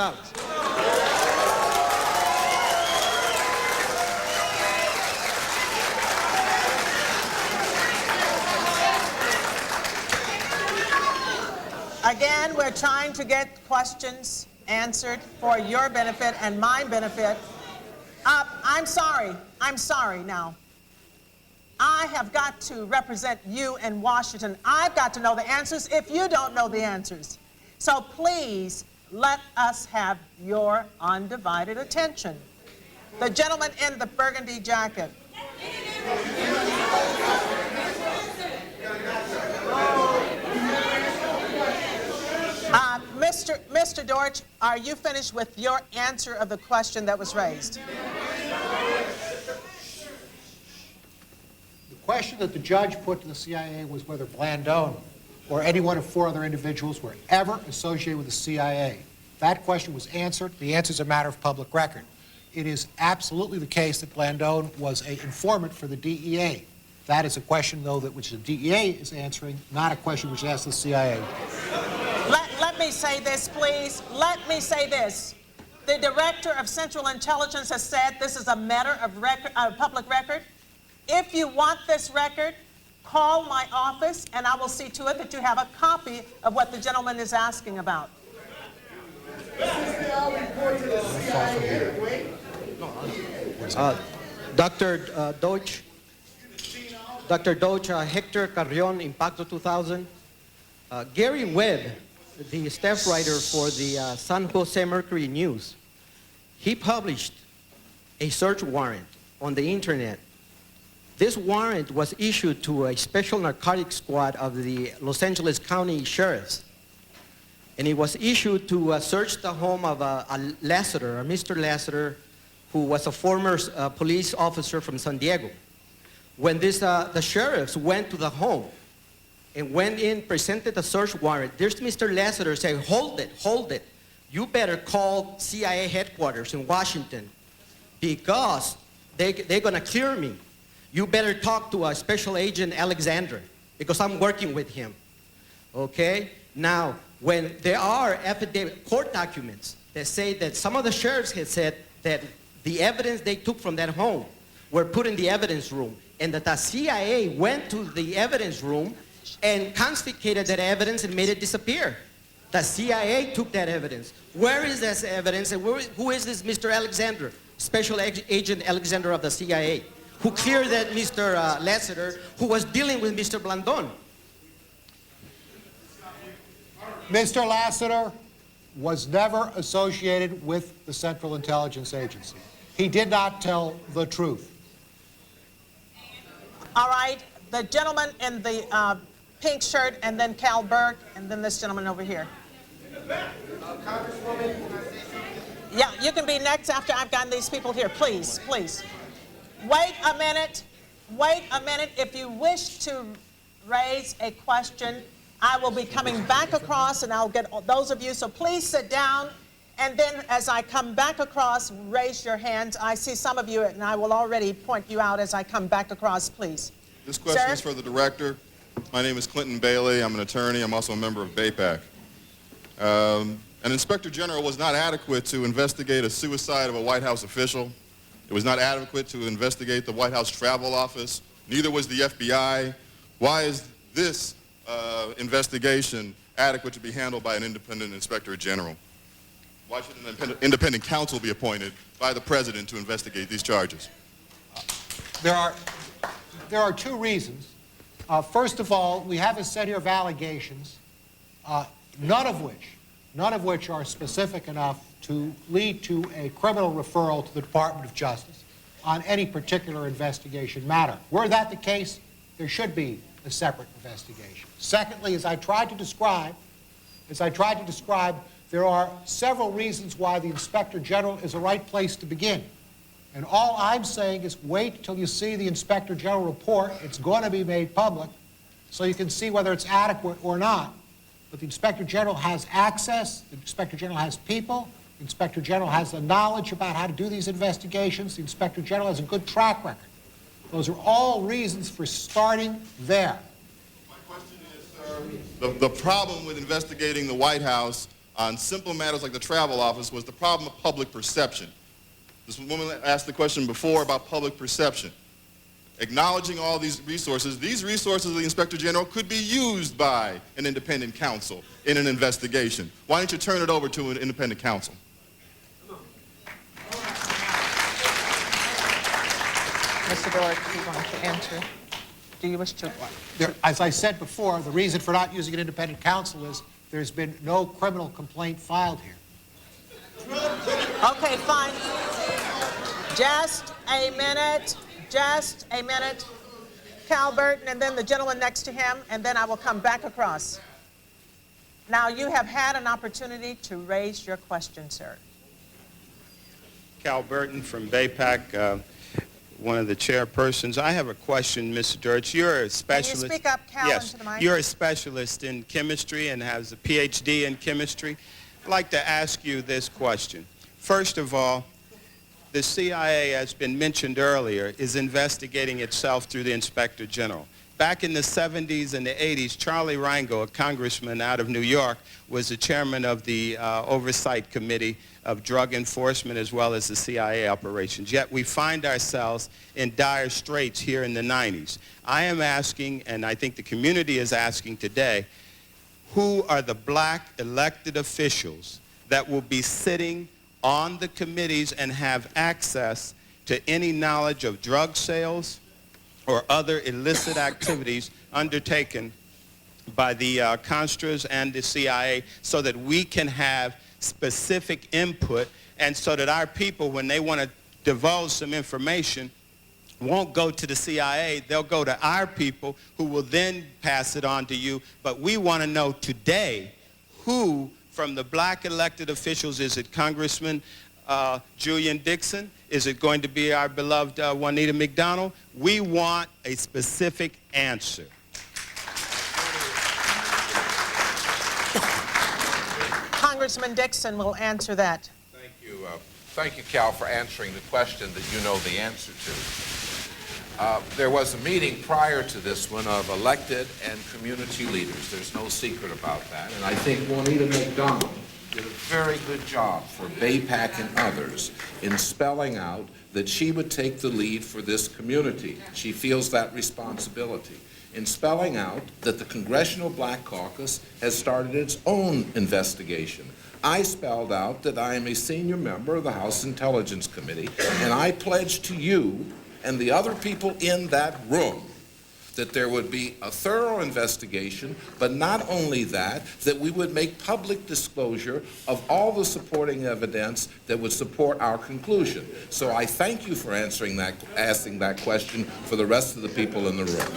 Again, we're trying to get questions answered for your benefit and my benefit. I'm sorry now. I have got to represent you in Washington. I've got to know the answers if you don't know the answers. So please let us have your undivided attention. The gentleman in the burgundy jacket. Mr. Deutch, are you finished with your answer of the question that was raised? The question that the judge put to the CIA was whether Blandone or any one of 4 other individuals were ever associated with the CIA. That question was answered. The answer is a matter of public record. It is absolutely the case that Blandone was an informant for the DEA. That is a question, though, that which the DEA is answering, not a question which asks the CIA. Let me say this, please. Let me say this. The Director of Central Intelligence has said this is a matter of public record. If you want this record, call my office, and I will see to it that you have a copy of what the gentleman is asking about. Dr. Deutch, Hector Carrion, Impacto 2000. Gary Webb, the staff writer for the San Jose Mercury News, he published a search warrant on the internet. This warrant was issued to a special narcotics squad of the Los Angeles County Sheriffs. And it was issued to search the home of a Lassiter, a Mr. Lassiter, who was a former police officer from San Diego. When the sheriffs went to the home and went in, presented a search warrant, there's Mr. Lassiter saying, hold it. You better call CIA headquarters in Washington because they're going to clear me. You better talk to Special Agent Alexander because I'm working with him. Okay? Now, when there are affidavit court documents that say that some of the sheriffs had said that the evidence they took from that home were put in the evidence room and that the CIA went to the evidence room and confiscated that evidence and made it disappear. The CIA took that evidence. Where is this evidence and who is this Mr. Alexander, Special Agent Alexander of the CIA, who cleared that Mr. Lassiter, who was dealing with Mr. Blandone? Mr. Lassiter was never associated with the Central Intelligence Agency. He did not tell the truth. All right, the gentleman in the pink shirt, and then Cal Burke, and then this gentleman over here. Yeah, you can be next after I've gotten these people here. Please, please. Wait a minute. Wait a minute. If you wish to raise a question, I will be coming back across, and I'll get those of you. So please sit down, and then as I come back across, raise your hands. I see some of you, and I will already point you out as I come back across, please. This question Sir? is for the director. My name is Clinton Bailey. I'm an attorney. I'm also a member of BAPAC. An inspector general was not adequate to investigate a suicide of a White House official. It was not adequate to investigate the White House Travel Office. Neither was the FBI. Why is this investigation adequate to be handled by an independent inspector general? Why should an independent counsel be appointed by the president to investigate these charges? There are 2 reasons. First of all, we have a set here of allegations, none of which are specific enough to lead to a criminal referral to the Department of Justice on any particular investigation matter. Were that the case, there should be a separate investigation. Secondly, as I tried to describe, there are several reasons why the Inspector General is the right place to begin. And all I'm saying is wait till you see the Inspector General report. It's going to be made public so you can see whether it's adequate or not. But the Inspector General has access, the Inspector General has people, the Inspector General has the knowledge about how to do these investigations, the Inspector General has a good track record. Those are all reasons for starting there. My question is, sir, the problem with investigating the White House on simple matters like the travel office was the problem of public perception. This woman asked the question before about public perception. acknowledging all these resources of the Inspector General could be used by an independent counsel in an investigation. Why don't you turn it over to an independent counsel? Mr. Deutch, do you want to answer? Do you wish to? As I said before, the reason for not using an independent counsel is there's been no criminal complaint filed here. Okay, fine. Just a minute. Just a minute. Cal Burton, and then the gentleman next to him, and then I will come back across. Now, you have had an opportunity to raise your question, sir. Cal Burton from BAPAC, one of the chairpersons. I have a question, Mr. Deutch. You're a specialist. Can you speak up, Cal, yes, into the mic? You're a specialist in chemistry and has a PhD in chemistry. I'd like to ask you this question. First of all, the CIA, as been mentioned earlier, is investigating itself through the Inspector General. Back in the 70s and the 80s, Charlie Rango, a congressman out of New York, was the chairman of the Oversight Committee of Drug Enforcement as well as the CIA operations. Yet we find ourselves in dire straits here in the 90s. I am asking, and I think the community is asking today, who are the black elected officials that will be sitting on the committees and have access to any knowledge of drug sales or other illicit activities undertaken by the Contras and the CIA, so that we can have specific input, and so that our people, when they want to divulge some information, won't go to the CIA, they'll go to our people who will then pass it on to you. But we want to know today who from the black elected officials, is it Congressman Julian Dixon? Is it going to be our beloved Juanita McDonald? We want a specific answer. Congressman Dixon will answer that. Thank you. Thank you, Cal, for answering the question that you know the answer to. There was a meeting prior to this one of elected and community leaders. There's no secret about that. And I think Juanita McDonald did a very good job for BAPAC and others in spelling out that she would take the lead for this community. She feels that responsibility in spelling out that the Congressional Black Caucus has started its own investigation. I spelled out that I am a senior member of the House Intelligence Committee, and I pledge to you and the other people in that room that there would be a thorough investigation, but not only that, that we would make public disclosure of all the supporting evidence that would support our conclusion. So I thank you for asking that question for the rest of the people in the room.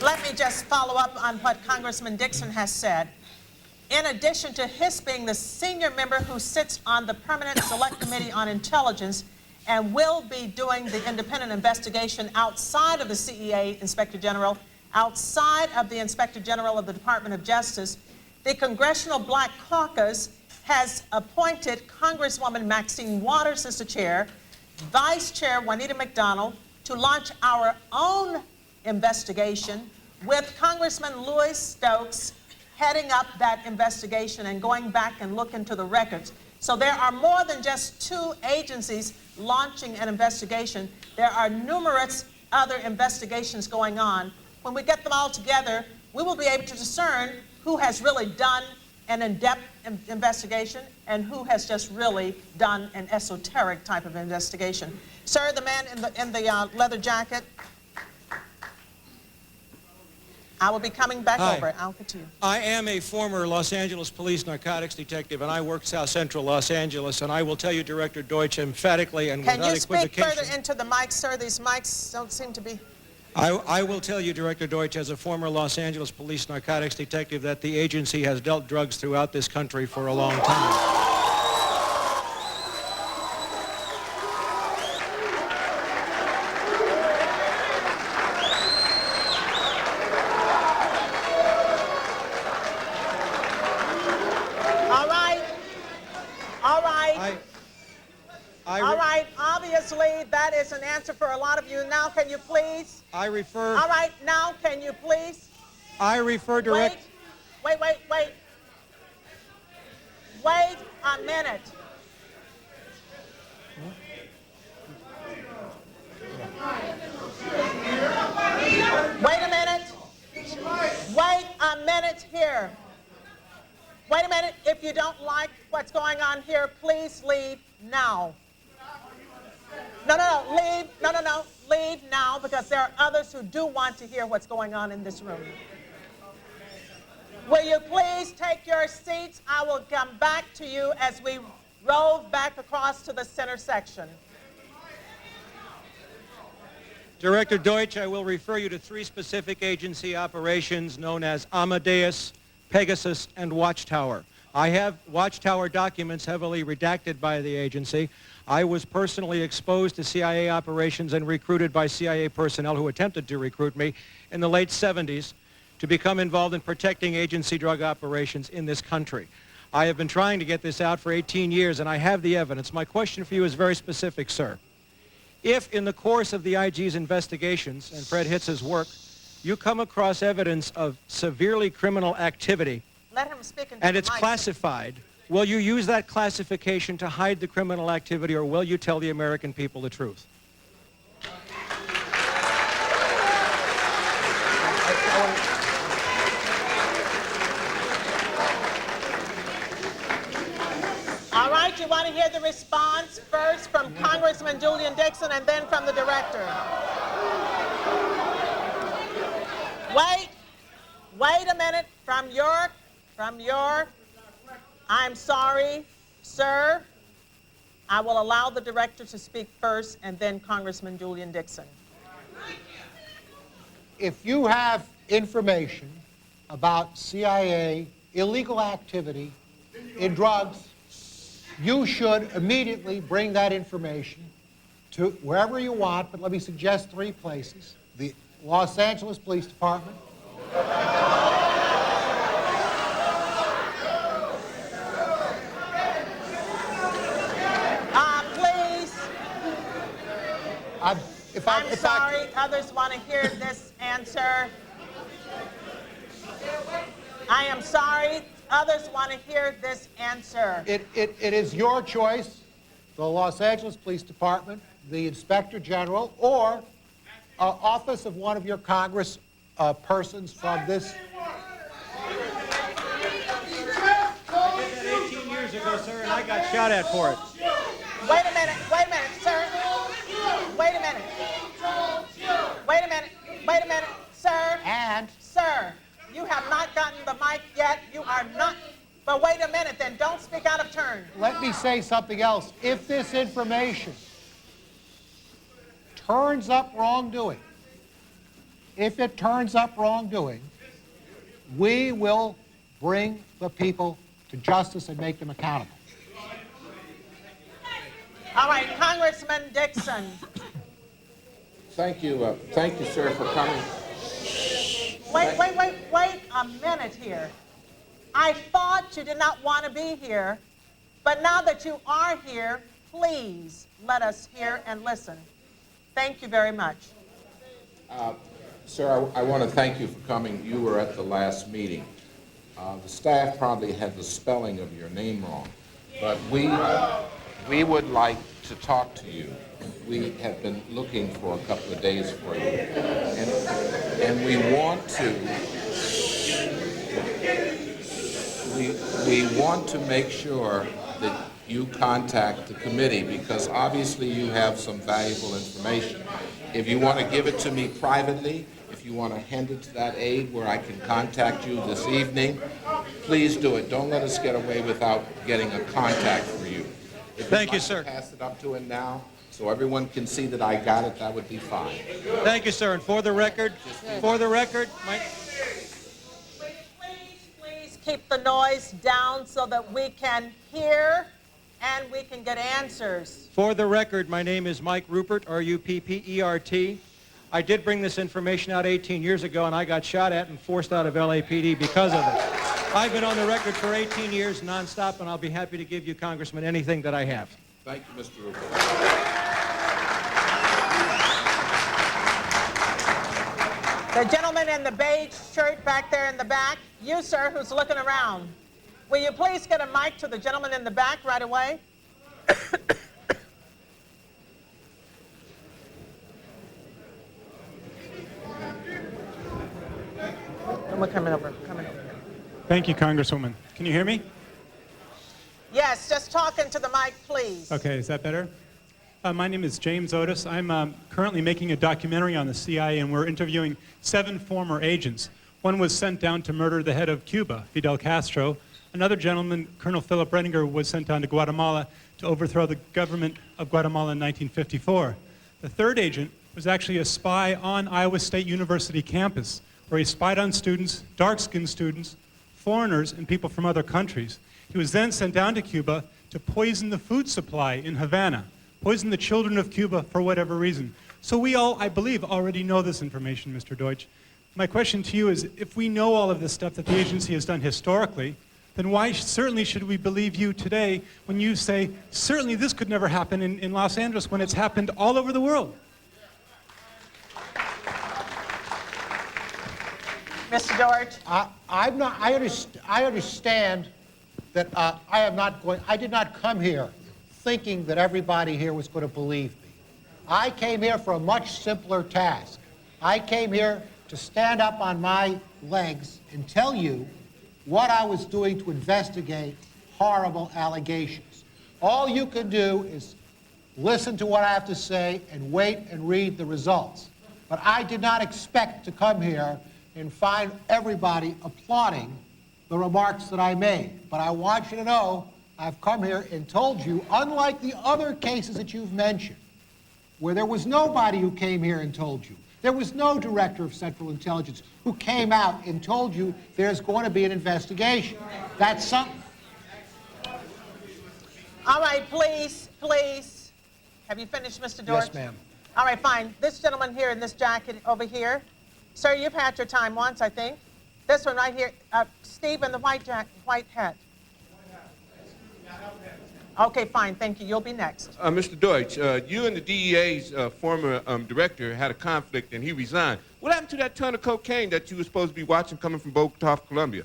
Let me just follow up on what Congressman Dixon has said. In addition to his being the senior member who sits on the Permanent Select Committee on Intelligence and will be doing the independent investigation outside of the CEA Inspector General, outside of the Inspector General of the Department of Justice, the Congressional Black Caucus has appointed Congresswoman Maxine Waters as the chair, Vice Chair Juanita McDonald, to launch our own investigation with Congressman Louis Stokes heading up that investigation and going back and looking into the records. So there are more than just two agencies launching an investigation. There are numerous other investigations going on. When we get them all together, we will be able to discern who has really done an in-depth investigation and who has just really done an esoteric type of investigation. Sir, the man in the leather jacket. I will be coming back over. I'll get to you. I am a former Los Angeles police narcotics detective, and I worked South Central Los Angeles, and I will tell you, Director Deutch, emphatically and without equivocation. Can you speak further into the mic, sir? These mics don't seem to be... I will tell you, Director Deutch, as a former Los Angeles police narcotics detective, that the agency has dealt drugs throughout this country for a long time. All right, obviously that is an answer for a lot of you. Now can you please? I refer... All right, now can you please? I refer direct... Wait a minute. Wait a minute. If you don't like what's going on here, please leave now. No, leave. No. Leave now, because there are others who do want to hear what's going on in this room. Will you please take your seats? I will come back to you as we roll back across to the center section. Director Deutch, I will refer you to 3 specific agency operations known as Amadeus, Pegasus, and Watchtower. I have Watchtower documents heavily redacted by the agency. I was personally exposed to CIA operations and recruited by CIA personnel who attempted to recruit me in the late 70s to become involved in protecting agency drug operations in this country. I have been trying to get this out for 18 years, and I have the evidence. My question for you is very specific, sir. If in the course of the IG's investigations and Fred Hitz's work, you come across evidence of severely criminal activity, Let him speak into and the it's mic. classified, will you use that classification to hide the criminal activity, or will you tell the American people the truth? All right, you want to hear the response first from Congressman Julian Dixon and then from the director. Wait a minute. From your, I'm sorry, sir. I will allow the director to speak first and then Congressman Julian Dixon. If you have information about CIA illegal activity in drugs, you should immediately bring that information to wherever you want, but let me suggest 3 places. The Los Angeles Police Department, Please. I'm sorry, others want to hear this answer. I am sorry, others want to hear this answer. It is your choice, the Los Angeles Police Department, the Inspector General, or office of one of your Congress persons from this. I did that 18 years ago, sir, and I got shot at for it. Wait a minute, sir. Wait a minute, sir. And? Sir, you have not gotten the mic yet. You are not. But wait a minute, then. Don't speak out of turn. Let me say something else. If this information turns up wrongdoing, we will bring the people to justice and make them accountable. All right, Congressman Dixon. Thank you, sir, for coming. Wait a minute here. I thought you did not want to be here, but now that you are here, please let us hear and listen. Thank you very much. Sir, I want to thank you for coming. You were at the last meeting. The staff probably had the spelling of your name wrong, but we would like to talk to you. We have been looking for a couple of days for you, and we want to make sure that you contact the committee, because obviously you have some valuable information. If you want to give it to me privately, if you want to hand it to that aide where I can contact you this evening, please do it. Don't let us get away without getting a contact for you. If Thank you, you'd like sir. to pass it up to him now so everyone can see that I got it, that would be fine. Thank you, sir. And for the record, my... Please keep the noise down so that we can hear and we can get answers. For the record, my name is Mike Ruppert, R-U-P-P-E-R-T. I did bring this information out 18 years ago, and I got shot at and forced out of LAPD because of it. I've been on the record for 18 years nonstop, and I'll be happy to give you, Congressman, anything that I have. Thank you, Mr. Ruppert. The gentleman in the beige shirt back there in the back, you, sir, who's looking around. Will you please get a mic to the gentleman in the back right away? We're coming over here. Thank you, Congresswoman. Can you hear me? Yes, just talk into the mic, please. Okay, is that better? My name is James Otis. I'm currently making a documentary on the CIA, and we're interviewing 7 former agents. One was sent down to murder the head of Cuba, Fidel Castro. Another gentleman, Colonel Philip Renninger, was sent down to Guatemala to overthrow the government of Guatemala in 1954. The third agent was actually a spy on Iowa State University campus, where he spied on students, dark-skinned students, foreigners, and people from other countries. He was then sent down to Cuba to poison the food supply in Havana, poison the children of Cuba for whatever reason. So we all, I believe, already know this information, Mr. Deutch. My question to you is, if we know all of this stuff that the agency has done historically, then why certainly should we believe you today when you say, certainly this could never happen in Los Angeles when it's happened all over the world? Mr. Deutch? I understand that I did not come here thinking that everybody here was going to believe me. I came here for a much simpler task. I came here to stand up on my legs and tell you what I was doing to investigate horrible allegations. All you can do is listen to what I have to say and wait and read the results. But I did not expect to come here and find everybody applauding the remarks that I made. But I want you to know I've come here and told you, unlike the other cases that you've mentioned, where there was nobody who came here and told you, there was no director of Central Intelligence who came out and told you there's going to be an investigation. That's something. All right, please, please. Have you finished, Mr. Deutch? Yes, ma'am. All right, fine. This gentleman here in this jacket over here. Sir, you've had your time once, I think. This one right here. Steve in the white hat. Okay, fine. Thank you. You'll be next. Mr. Deutch, you and the DEA's former director had a conflict and he resigned. What happened to that ton of cocaine that you were supposed to be watching coming from Bogota, Colombia?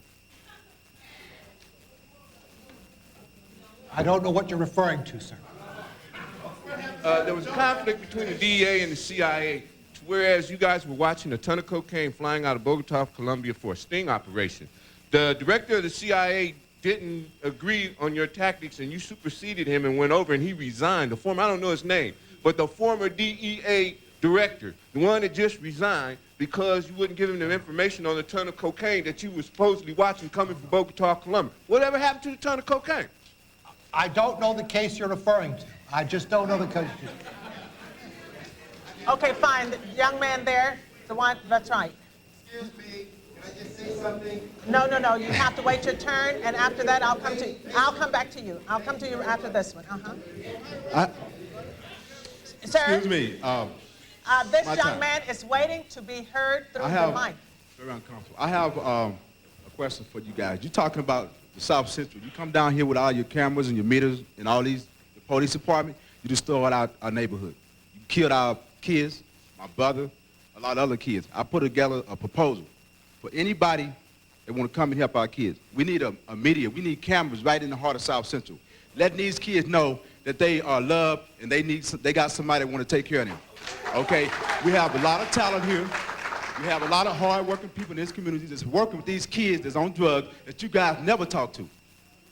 I don't know what you're referring to, sir. There was a conflict between the DEA and the CIA, whereas you guys were watching a ton of cocaine flying out of Bogota, Colombia for a sting operation. The director of the CIA didn't agree on your tactics and you superseded him and went over and he resigned. The former, I don't know his name, but the former DEA director, the one that just resigned because you wouldn't give him the information on the ton of cocaine that you were supposedly watching coming from Bogota, Colombia. Whatever happened to the ton of cocaine? I don't know the case you're referring to. I just don't know the case. Okay, fine. The young man there, the one, that's right. Excuse me, can I just say something? No. You have to wait your turn, and after that, I'll come back to you. I'll come to you after this one. Sir? Excuse me. This my young time. man is waiting to be heard through the mic. Very uncomfortable. I have a question for you guys. You're talking about the South Central. You come down here with all your cameras and your meters and all these, the police department, you destroyed our neighborhood. You killed our kids, my brother, a lot of other kids. I put together a proposal for anybody that want to come and help our kids. We need a media. We need cameras right in the heart of South Central. Letting these kids know that they are loved and they got somebody that want to take care of them. Okay? We have a lot of talent here. We have a lot of hard-working people in this community that's working with these kids that's on drugs that you guys never talk to.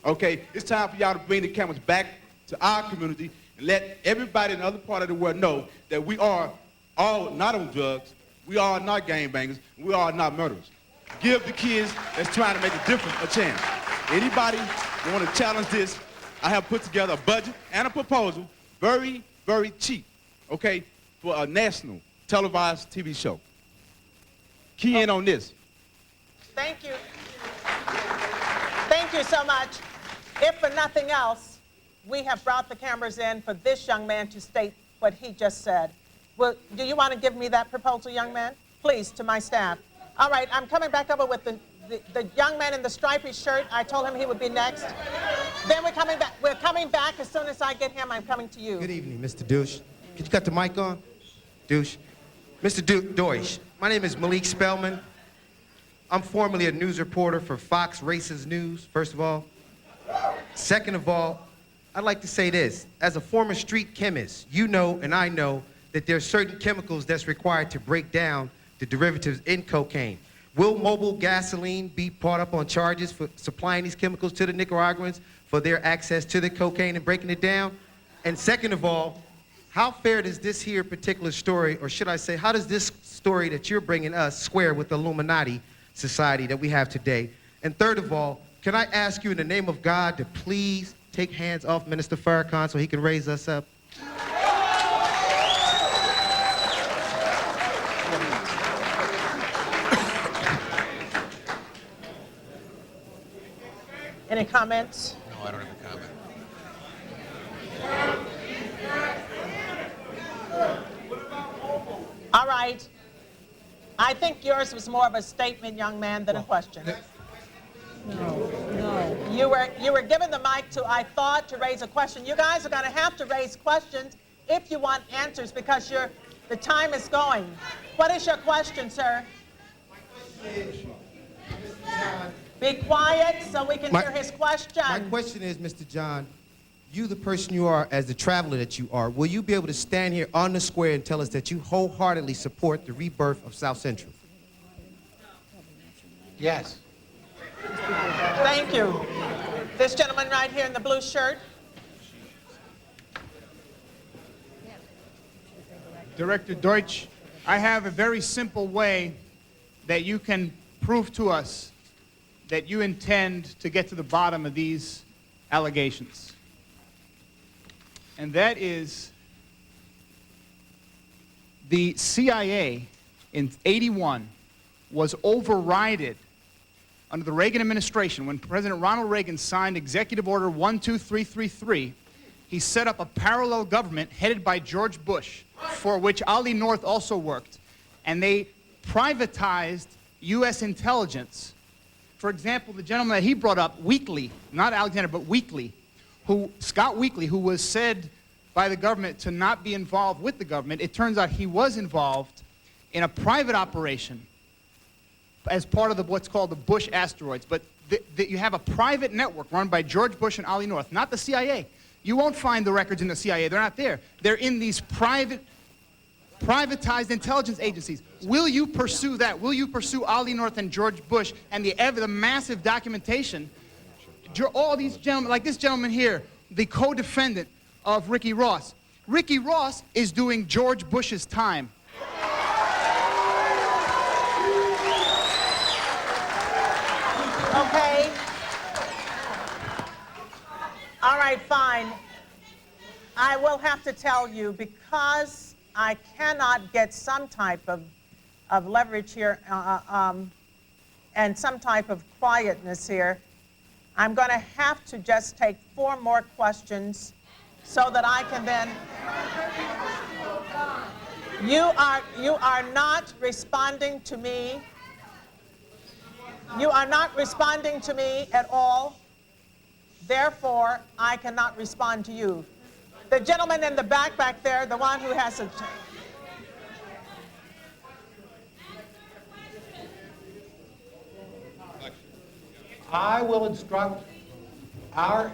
Okay? It's time for y'all to bring the cameras back to our community and let everybody in the other part of the world know that we are all not on drugs, we are not gangbangers, we are not murderers. Give the kids that's trying to make a difference a chance. Anybody want to challenge this, I have put together a budget and a proposal, very, very cheap, okay, for a national televised TV show. Key in on this. Thank you. Thank you so much. If for nothing else, we have brought the cameras in for this young man to state what he just said. Well, do you want to give me that proposal, young man? Please, to my staff. All right, I'm coming back over with the young man in the stripy shirt. I told him he would be next. Then we're coming back. We're coming back as soon as I get him. I'm coming to you. Good evening, Mr. Deutch. Could you cut the mic on? Deutch. Mr. Deutch, my name is Malik Spellman. I'm formerly a news reporter for Fox Races News, first of all. Second of all, I'd like to say this. As a former street chemist, you know and I know that there are certain chemicals that's required to break down the derivatives in cocaine. Will mobile gasoline be brought up on charges for supplying these chemicals to the Nicaraguans for their access to the cocaine and breaking it down? And second of all, how fair does this here particular story, or should I say, how does this story that you're bringing us square with the Illuminati society that we have today? And third of all, can I ask you in the name of God to please take hands off Minister Farrakhan so he can raise us up? Any comments? No, I don't have a comment. All right. I think yours was more of a statement, young man, than a question. No. You were given the mic to, I thought, to raise a question. You guys are going to have to raise questions if you want answers because the time is going. What is your question, sir? Be quiet so we can hear his question. My question is, Mr. John, you, the person you are, as the traveler that you are, will you be able to stand here on the square and tell us that you wholeheartedly support the rebirth of South Central? Yes. Thank you. This gentleman right here in the blue shirt. Director Deutch, I have a very simple way that you can prove to us that you intend to get to the bottom of these allegations. And that is the CIA in '81 was overrided under the Reagan administration. When President Ronald Reagan signed Executive Order 12333, he set up a parallel government headed by George Bush, for which Ali North also worked, and they privatized U.S. intelligence. For example, the gentleman that he brought up, Weakley, not Alexander, but Weakley, Scott Weakley, who was said by the government to not be involved with the government, it turns out he was involved in a private operation as part of what's called the Bush asteroids. But you have a private network run by George Bush and Ali North, not the CIA. You won't find the records in the CIA. They're not there. They're in these privatized intelligence agencies. Will you pursue that? Will you pursue Ali North and George Bush and the massive documentation? All these gentlemen, like this gentleman here, the co-defendant of Ricky Ross. Ricky Ross is doing George Bush's time. Okay. All right, fine. I will have to tell you, because I cannot get some type of leverage here and some type of quietness here, I'm going to have to just take 4 more questions so that I can then... You are not responding to me. You are not responding to me at all. Therefore, I cannot respond to you. The gentleman in the back there, the one who has a... I will instruct our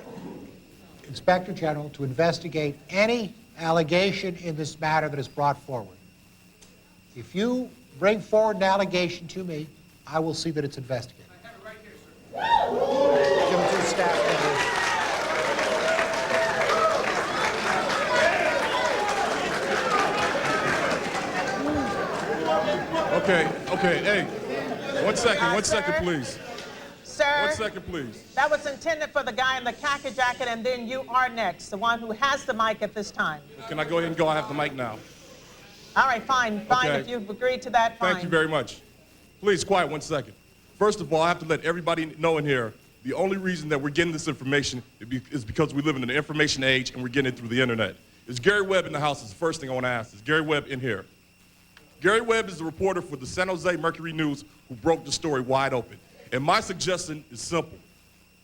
Inspector General to investigate any allegation in this matter that is brought forward. If you bring forward an allegation to me, I will see that it's investigated. I have it right here, sir. Give it to the staff member. Okay, hey, one second, please. Sir, 1 second, please. That was intended for the guy in the khaki jacket, and then you are next, the one who has the mic at this time. Can I go ahead and go? I have the mic now. All right, fine, Okay. if you've agreed to that, fine. Thank you very much. Please, quiet 1 second. First of all, I have to let everybody know in here, the only reason that we're getting this information is because we live in an information age and we're getting it through the internet. Is Gary Webb in the house? Is the first thing I want to ask. Is Gary Webb in here? Gary Webb is the reporter for the San Jose Mercury News who broke the story wide open. And my suggestion is simple.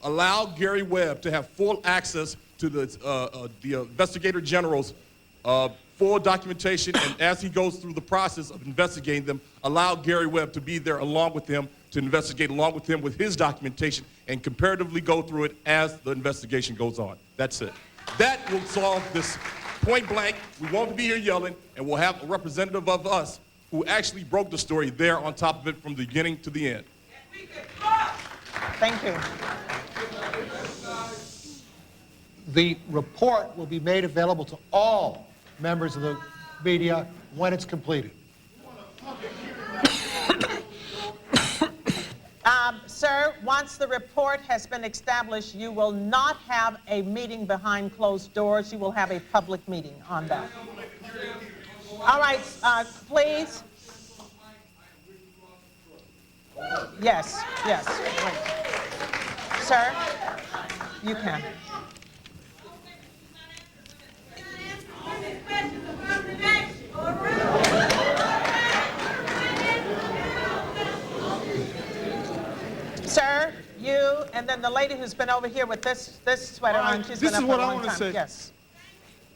Allow Gary Webb to have full access to the Investigator General's full documentation, and as he goes through the process of investigating them, allow Gary Webb to be there along with him, to investigate along with him with his documentation, and comparatively go through it as the investigation goes on. That's it. That will solve this point blank. We won't be here yelling, and we'll have a representative of us who actually broke the story there on top of it from the beginning to the end. Thank you. The report will be made available to all members of the media when it's completed. Sir, once the report has been established, you will not have a meeting behind closed doors. You will have a public meeting on that. All right, please. Yes, yes. Wait. Sir, you can. Sir, you, and then the lady who's been over here with this sweater on, she's been up for a long time. Yes.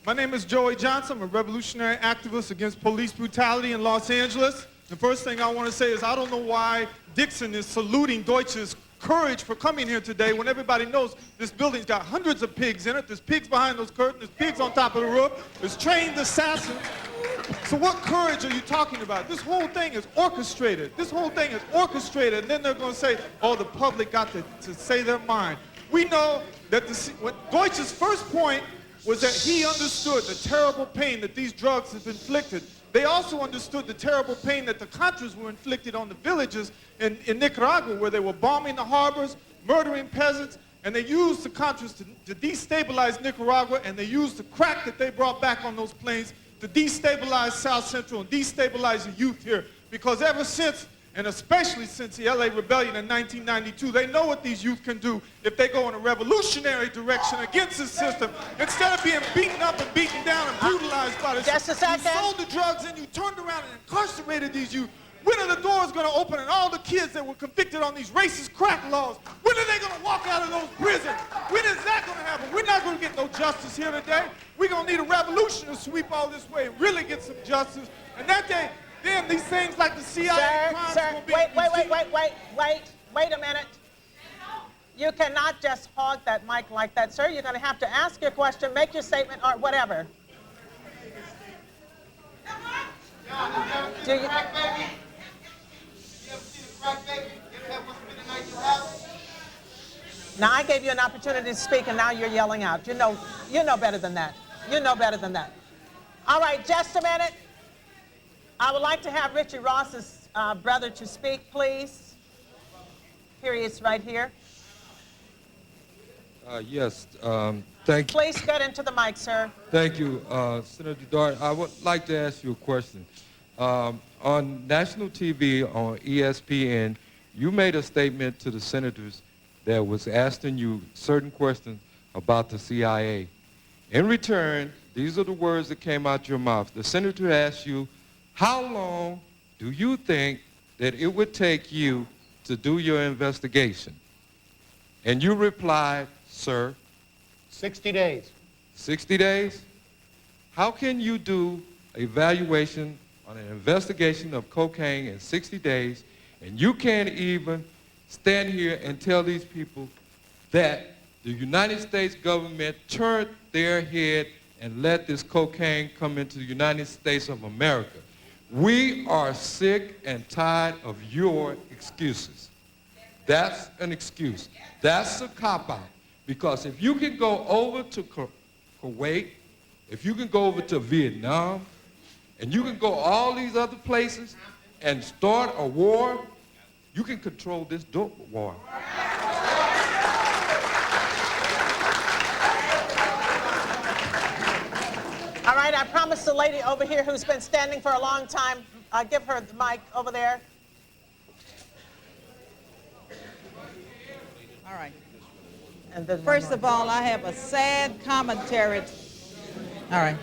My name is Joey Johnson. I'm a revolutionary activist against police brutality in Los Angeles. The first thing I want to say is I don't know why Dixon is saluting Deutch's courage for coming here today when everybody knows this building's got hundreds of pigs in it. There's pigs behind those curtains. There's pigs on top of the roof. There's trained assassins. So what courage are you talking about? This whole thing is orchestrated. This whole thing is orchestrated. And then they're going to say, oh, the public got to say their mind. We know that Deutch's first point was that he understood the terrible pain that these drugs have inflicted. They also understood the terrible pain that the Contras were inflicted on the villages in Nicaragua, where they were bombing the harbors, murdering peasants, and they used the Contras to destabilize Nicaragua, and they used the crack that they brought back on those planes to destabilize South Central and destabilize the youth here. Because ever since, and especially since the LA Rebellion in 1992, they know what these youth can do if they go in a revolutionary direction against the system. Instead of being beaten up and beaten down and brutalized by the system, you sold the drugs and you turned around and incarcerated these youth. When are the doors going to open and all the kids that were convicted on these racist crack laws, when are they going to walk out of those prisons? When is that going to happen? We're not going to get no justice here today. We're going to need a revolution to sweep all this way and really get some justice. And that day, then these things like the CIA crimes will be... Wait a minute. You cannot just hog that mic like that, sir. You're going to have to ask your question, make your statement, or whatever. Do you... Now, I gave you an opportunity to speak, and now you're yelling out. You know better than that. You know better than that. All right, just a minute. I would like to have Richie Ross's brother to speak, please. Here he is right here. Yes, thank you. Please get into the mic, sir. Thank you, Senator Deutch. I would like to ask you a question. On national TV, on ESPN, you made a statement to the senators that was asking you certain questions about the CIA. In return, these are the words that came out your mouth. The senator asked you, how long do you think that it would take you to do your investigation? And you replied, sir, 60 days. 60 days? How can you do an evaluation on an investigation of cocaine in 60 days, and you can't even stand here and tell these people that the United States government turned their head and let this cocaine come into the United States of America? We are sick and tired of your excuses. That's an excuse. That's a cop-out. Because if you can go over to Kuwait, if you can go over to Vietnam, and you can go all these other places and start a war, you can control this dope war. All right, I promised the lady over here who's been standing for a long time, give her the mic over there. All right. And then First of all, I have a sad commentary. All right.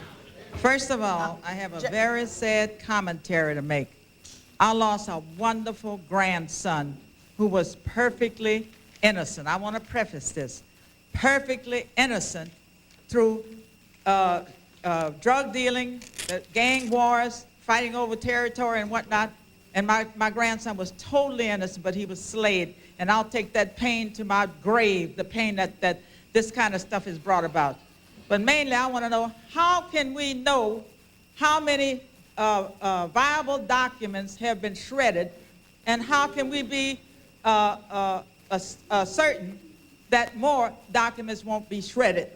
First of all, I have a very sad commentary to make. I lost a wonderful grandson who was perfectly innocent. I want to preface this. Perfectly innocent through drug dealing, gang wars, fighting over territory and whatnot. And my grandson was totally innocent, but he was slayed. And I'll take that pain to my grave, the pain that this kind of stuff is brought about. But mainly, I want to know, how can we know how many viable documents have been shredded, and how can we be certain that more documents won't be shredded?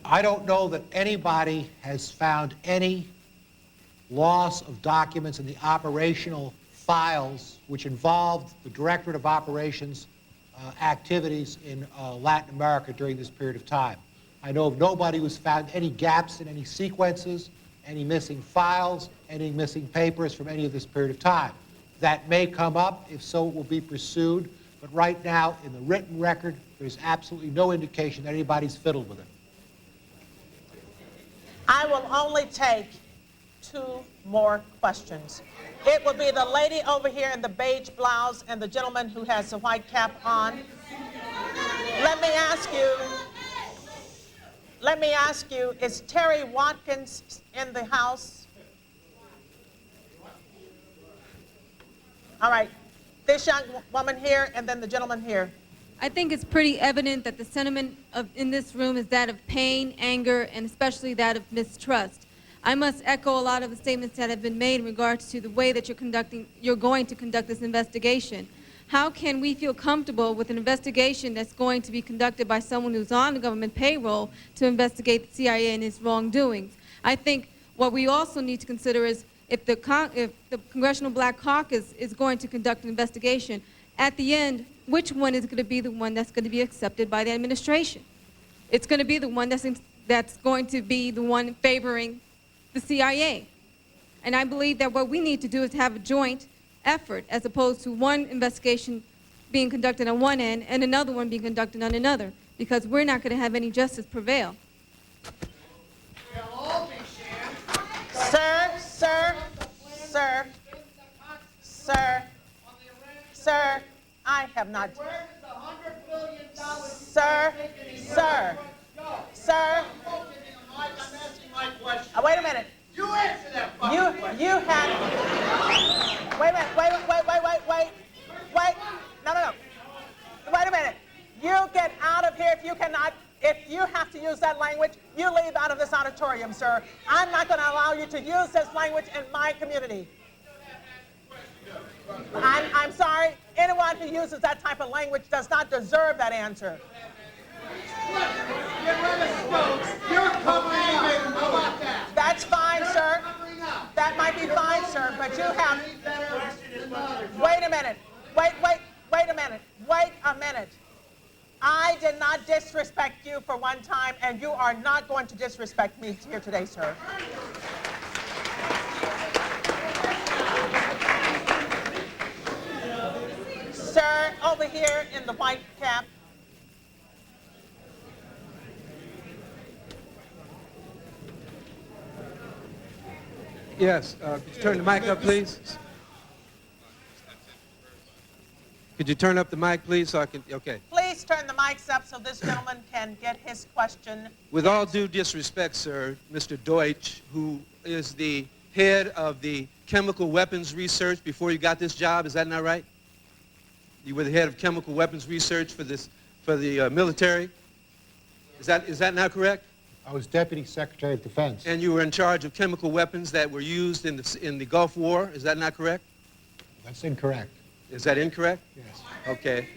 I don't know that anybody has found any loss of documents in the operational files which involved the Directorate of Operations activities in Latin America during this period of time. I know of nobody who's found any gaps in any sequences, any missing files, any missing papers from any of this period of time. That may come up. If so, it will be pursued. But right now, in the written record, there's absolutely no indication that anybody's fiddled with it. I will only take 2 more questions. It will be the lady over here in the beige blouse and the gentleman who has the white cap on. Let me ask you, is Terry Watkins in the house? All right, this young woman here and then the gentleman here. I think it's pretty evident that the sentiment in this room is that of pain, anger, and especially that of mistrust. I must echo a lot of the statements that have been made in regards to the way that you're going to conduct this investigation. How can we feel comfortable with an investigation that's going to be conducted by someone who's on the government payroll to investigate the CIA and its wrongdoings? I think what we also need to consider is if the Congressional Black Caucus is going to conduct an investigation, at the end, which one is going to be the one that's going to be accepted by the administration? It's going to be the one that's going to be the one favoring the CIA. And I believe that what we need to do is have a joint effort as opposed to one investigation being conducted on one end and another one being conducted on another, because we're not going to have any justice prevail. Sir, I have not. Sir. Wait a minute. You answer that. You had. Wait a minute. Wait. No. Wait a minute. You get out of here if you cannot. If you have to use that language, you leave out of this auditorium, sir. I'm not going to allow you to use this language in my community. I'm sorry. Anyone who uses that type of language does not deserve that answer. You're covering up. How about that? That's fine, sir. That might be fine, sir, but you have... Wait a minute. Wait a minute. I did not disrespect you for one time, and you are not going to disrespect me here today, sir. Sir, over here in the white cap. Yes, could you turn the mic up, please? Could you turn up the mic, please, so I can, okay. Please turn the mics up so this gentleman can get his question. With all due disrespect, sir, Mr. Deutch, who is the head of the chemical weapons research before you got this job, is that not right? You were the head of chemical weapons research for the military. Is that not correct? I was Deputy Secretary of Defense. And you were in charge of chemical weapons that were used in the Gulf War. Is that not correct? That's incorrect. Is that incorrect? Yes. Okay.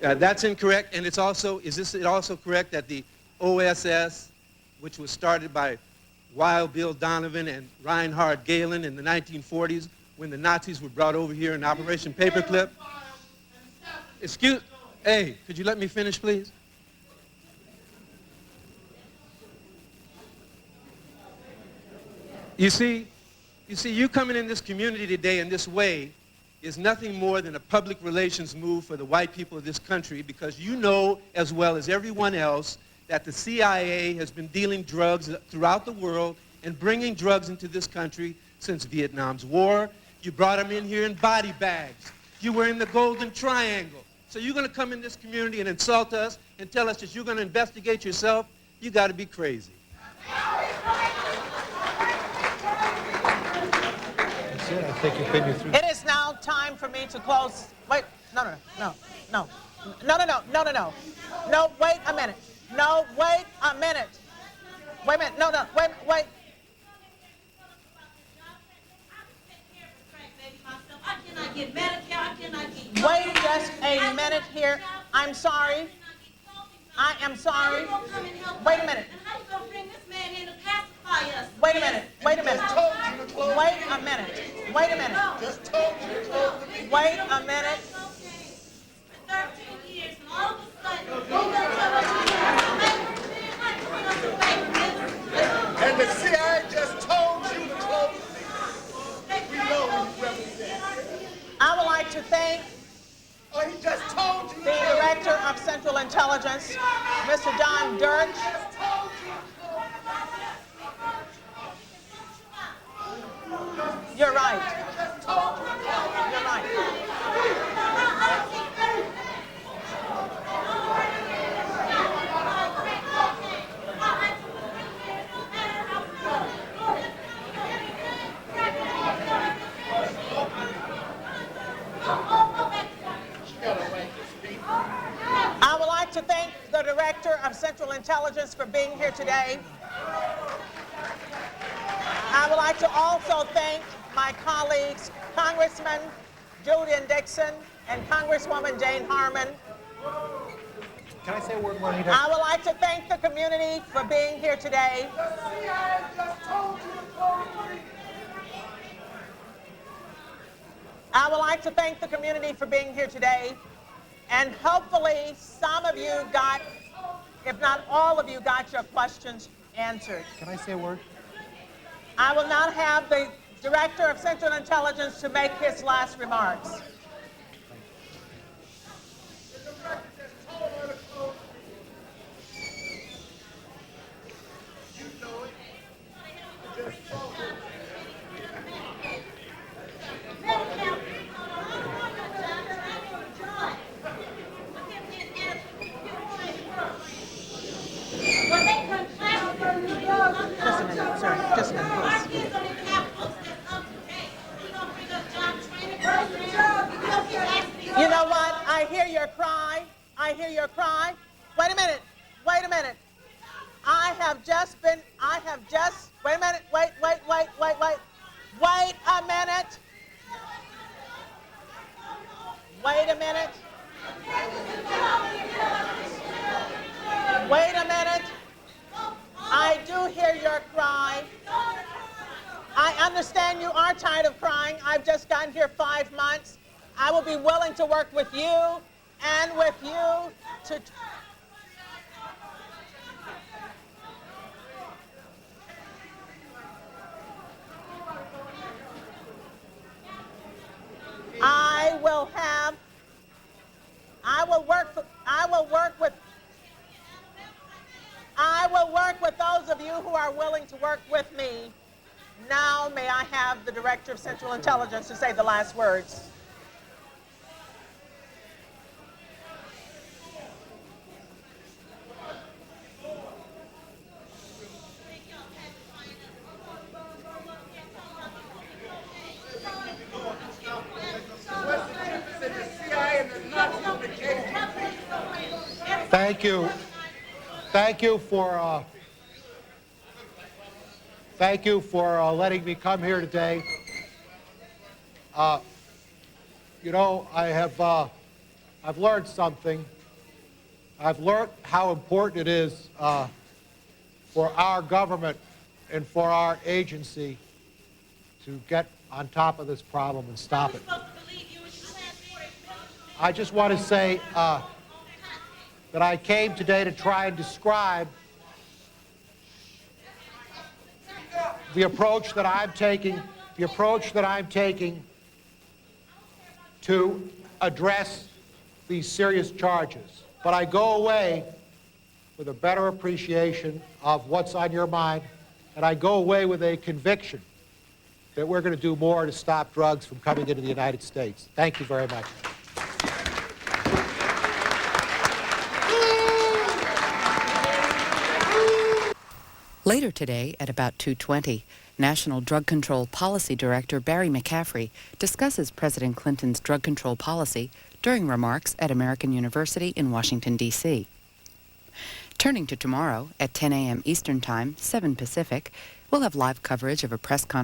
That's incorrect. And is it also correct that the OSS, which was started by Wild Bill Donovan and Reinhard Gehlen in the 1940s, when the Nazis were brought over here in Operation Paperclip? Hey, could you let me finish, please? You see, you coming in this community today in this way is nothing more than a public relations move for the white people of this country, because you know as well as everyone else that the CIA has been dealing drugs throughout the world and bringing drugs into this country since Vietnam's war. You brought them in here in body bags. You were in the Golden Triangle. So you're going to come in this community and insult us and tell us that you're going to investigate yourself? You got to be crazy. It is now time for me to close. Wait, no. No, wait a minute. No, wait a minute. Wait a minute. No, wait. Wait just a minute here. I'm sorry. I am sorry. Wait a minute. Wait a minute. Wait a minute. Wait a minute. Wait a minute. Wait a minute. 13 years, and all of a sudden, and the CIA just told you to close it. We know who you represent. I would like to thank he just told you the Director of Central Intelligence, Mr. Don Deutch. You're right. You're right. I would like to thank the Director of Central Intelligence for being here today. I would like to also thank my colleagues, Congressman Julian Dixon and Congresswoman Jane Harmon. Can I say a word, Juanita? I would like to thank the community for being here today. I would like to thank the community for being here today. And hopefully some of you got, if not all of you, got your questions answered. Can I say a word? I will now have the Director of Central Intelligence to make his last remarks. Just a minute, sir. Just a minute, please. You know what? I hear your cry. I hear your cry. Wait a minute. Wait a minute. Wait a minute. Wait. Wait a minute. Wait a minute. Wait a minute. I do hear your cry. I understand you are tired of crying. I've just gotten here 5 months. I will be willing to work with you and with you to... I will work with those of you who are willing to work with me. Now may I have the Director of Central Intelligence to say the last words. Thank you. Thank you for letting me come here today. You know, I've learned something. I've learned how important it is for our government and for our agency to get on top of this problem and stop it. I just want to say that I came today to try and describe the approach that I'm taking to address these serious charges. But I go away with a better appreciation of what's on your mind, and I go away with a conviction that we're going to do more to stop drugs from coming into the United States. Thank you very much. Later today, at about 2:20, National Drug Control Policy Director Barry McCaffrey discusses President Clinton's drug control policy during remarks at American University in Washington, D.C. Turning to tomorrow at 10 a.m. Eastern Time, 7 Pacific, we'll have live coverage of a press conference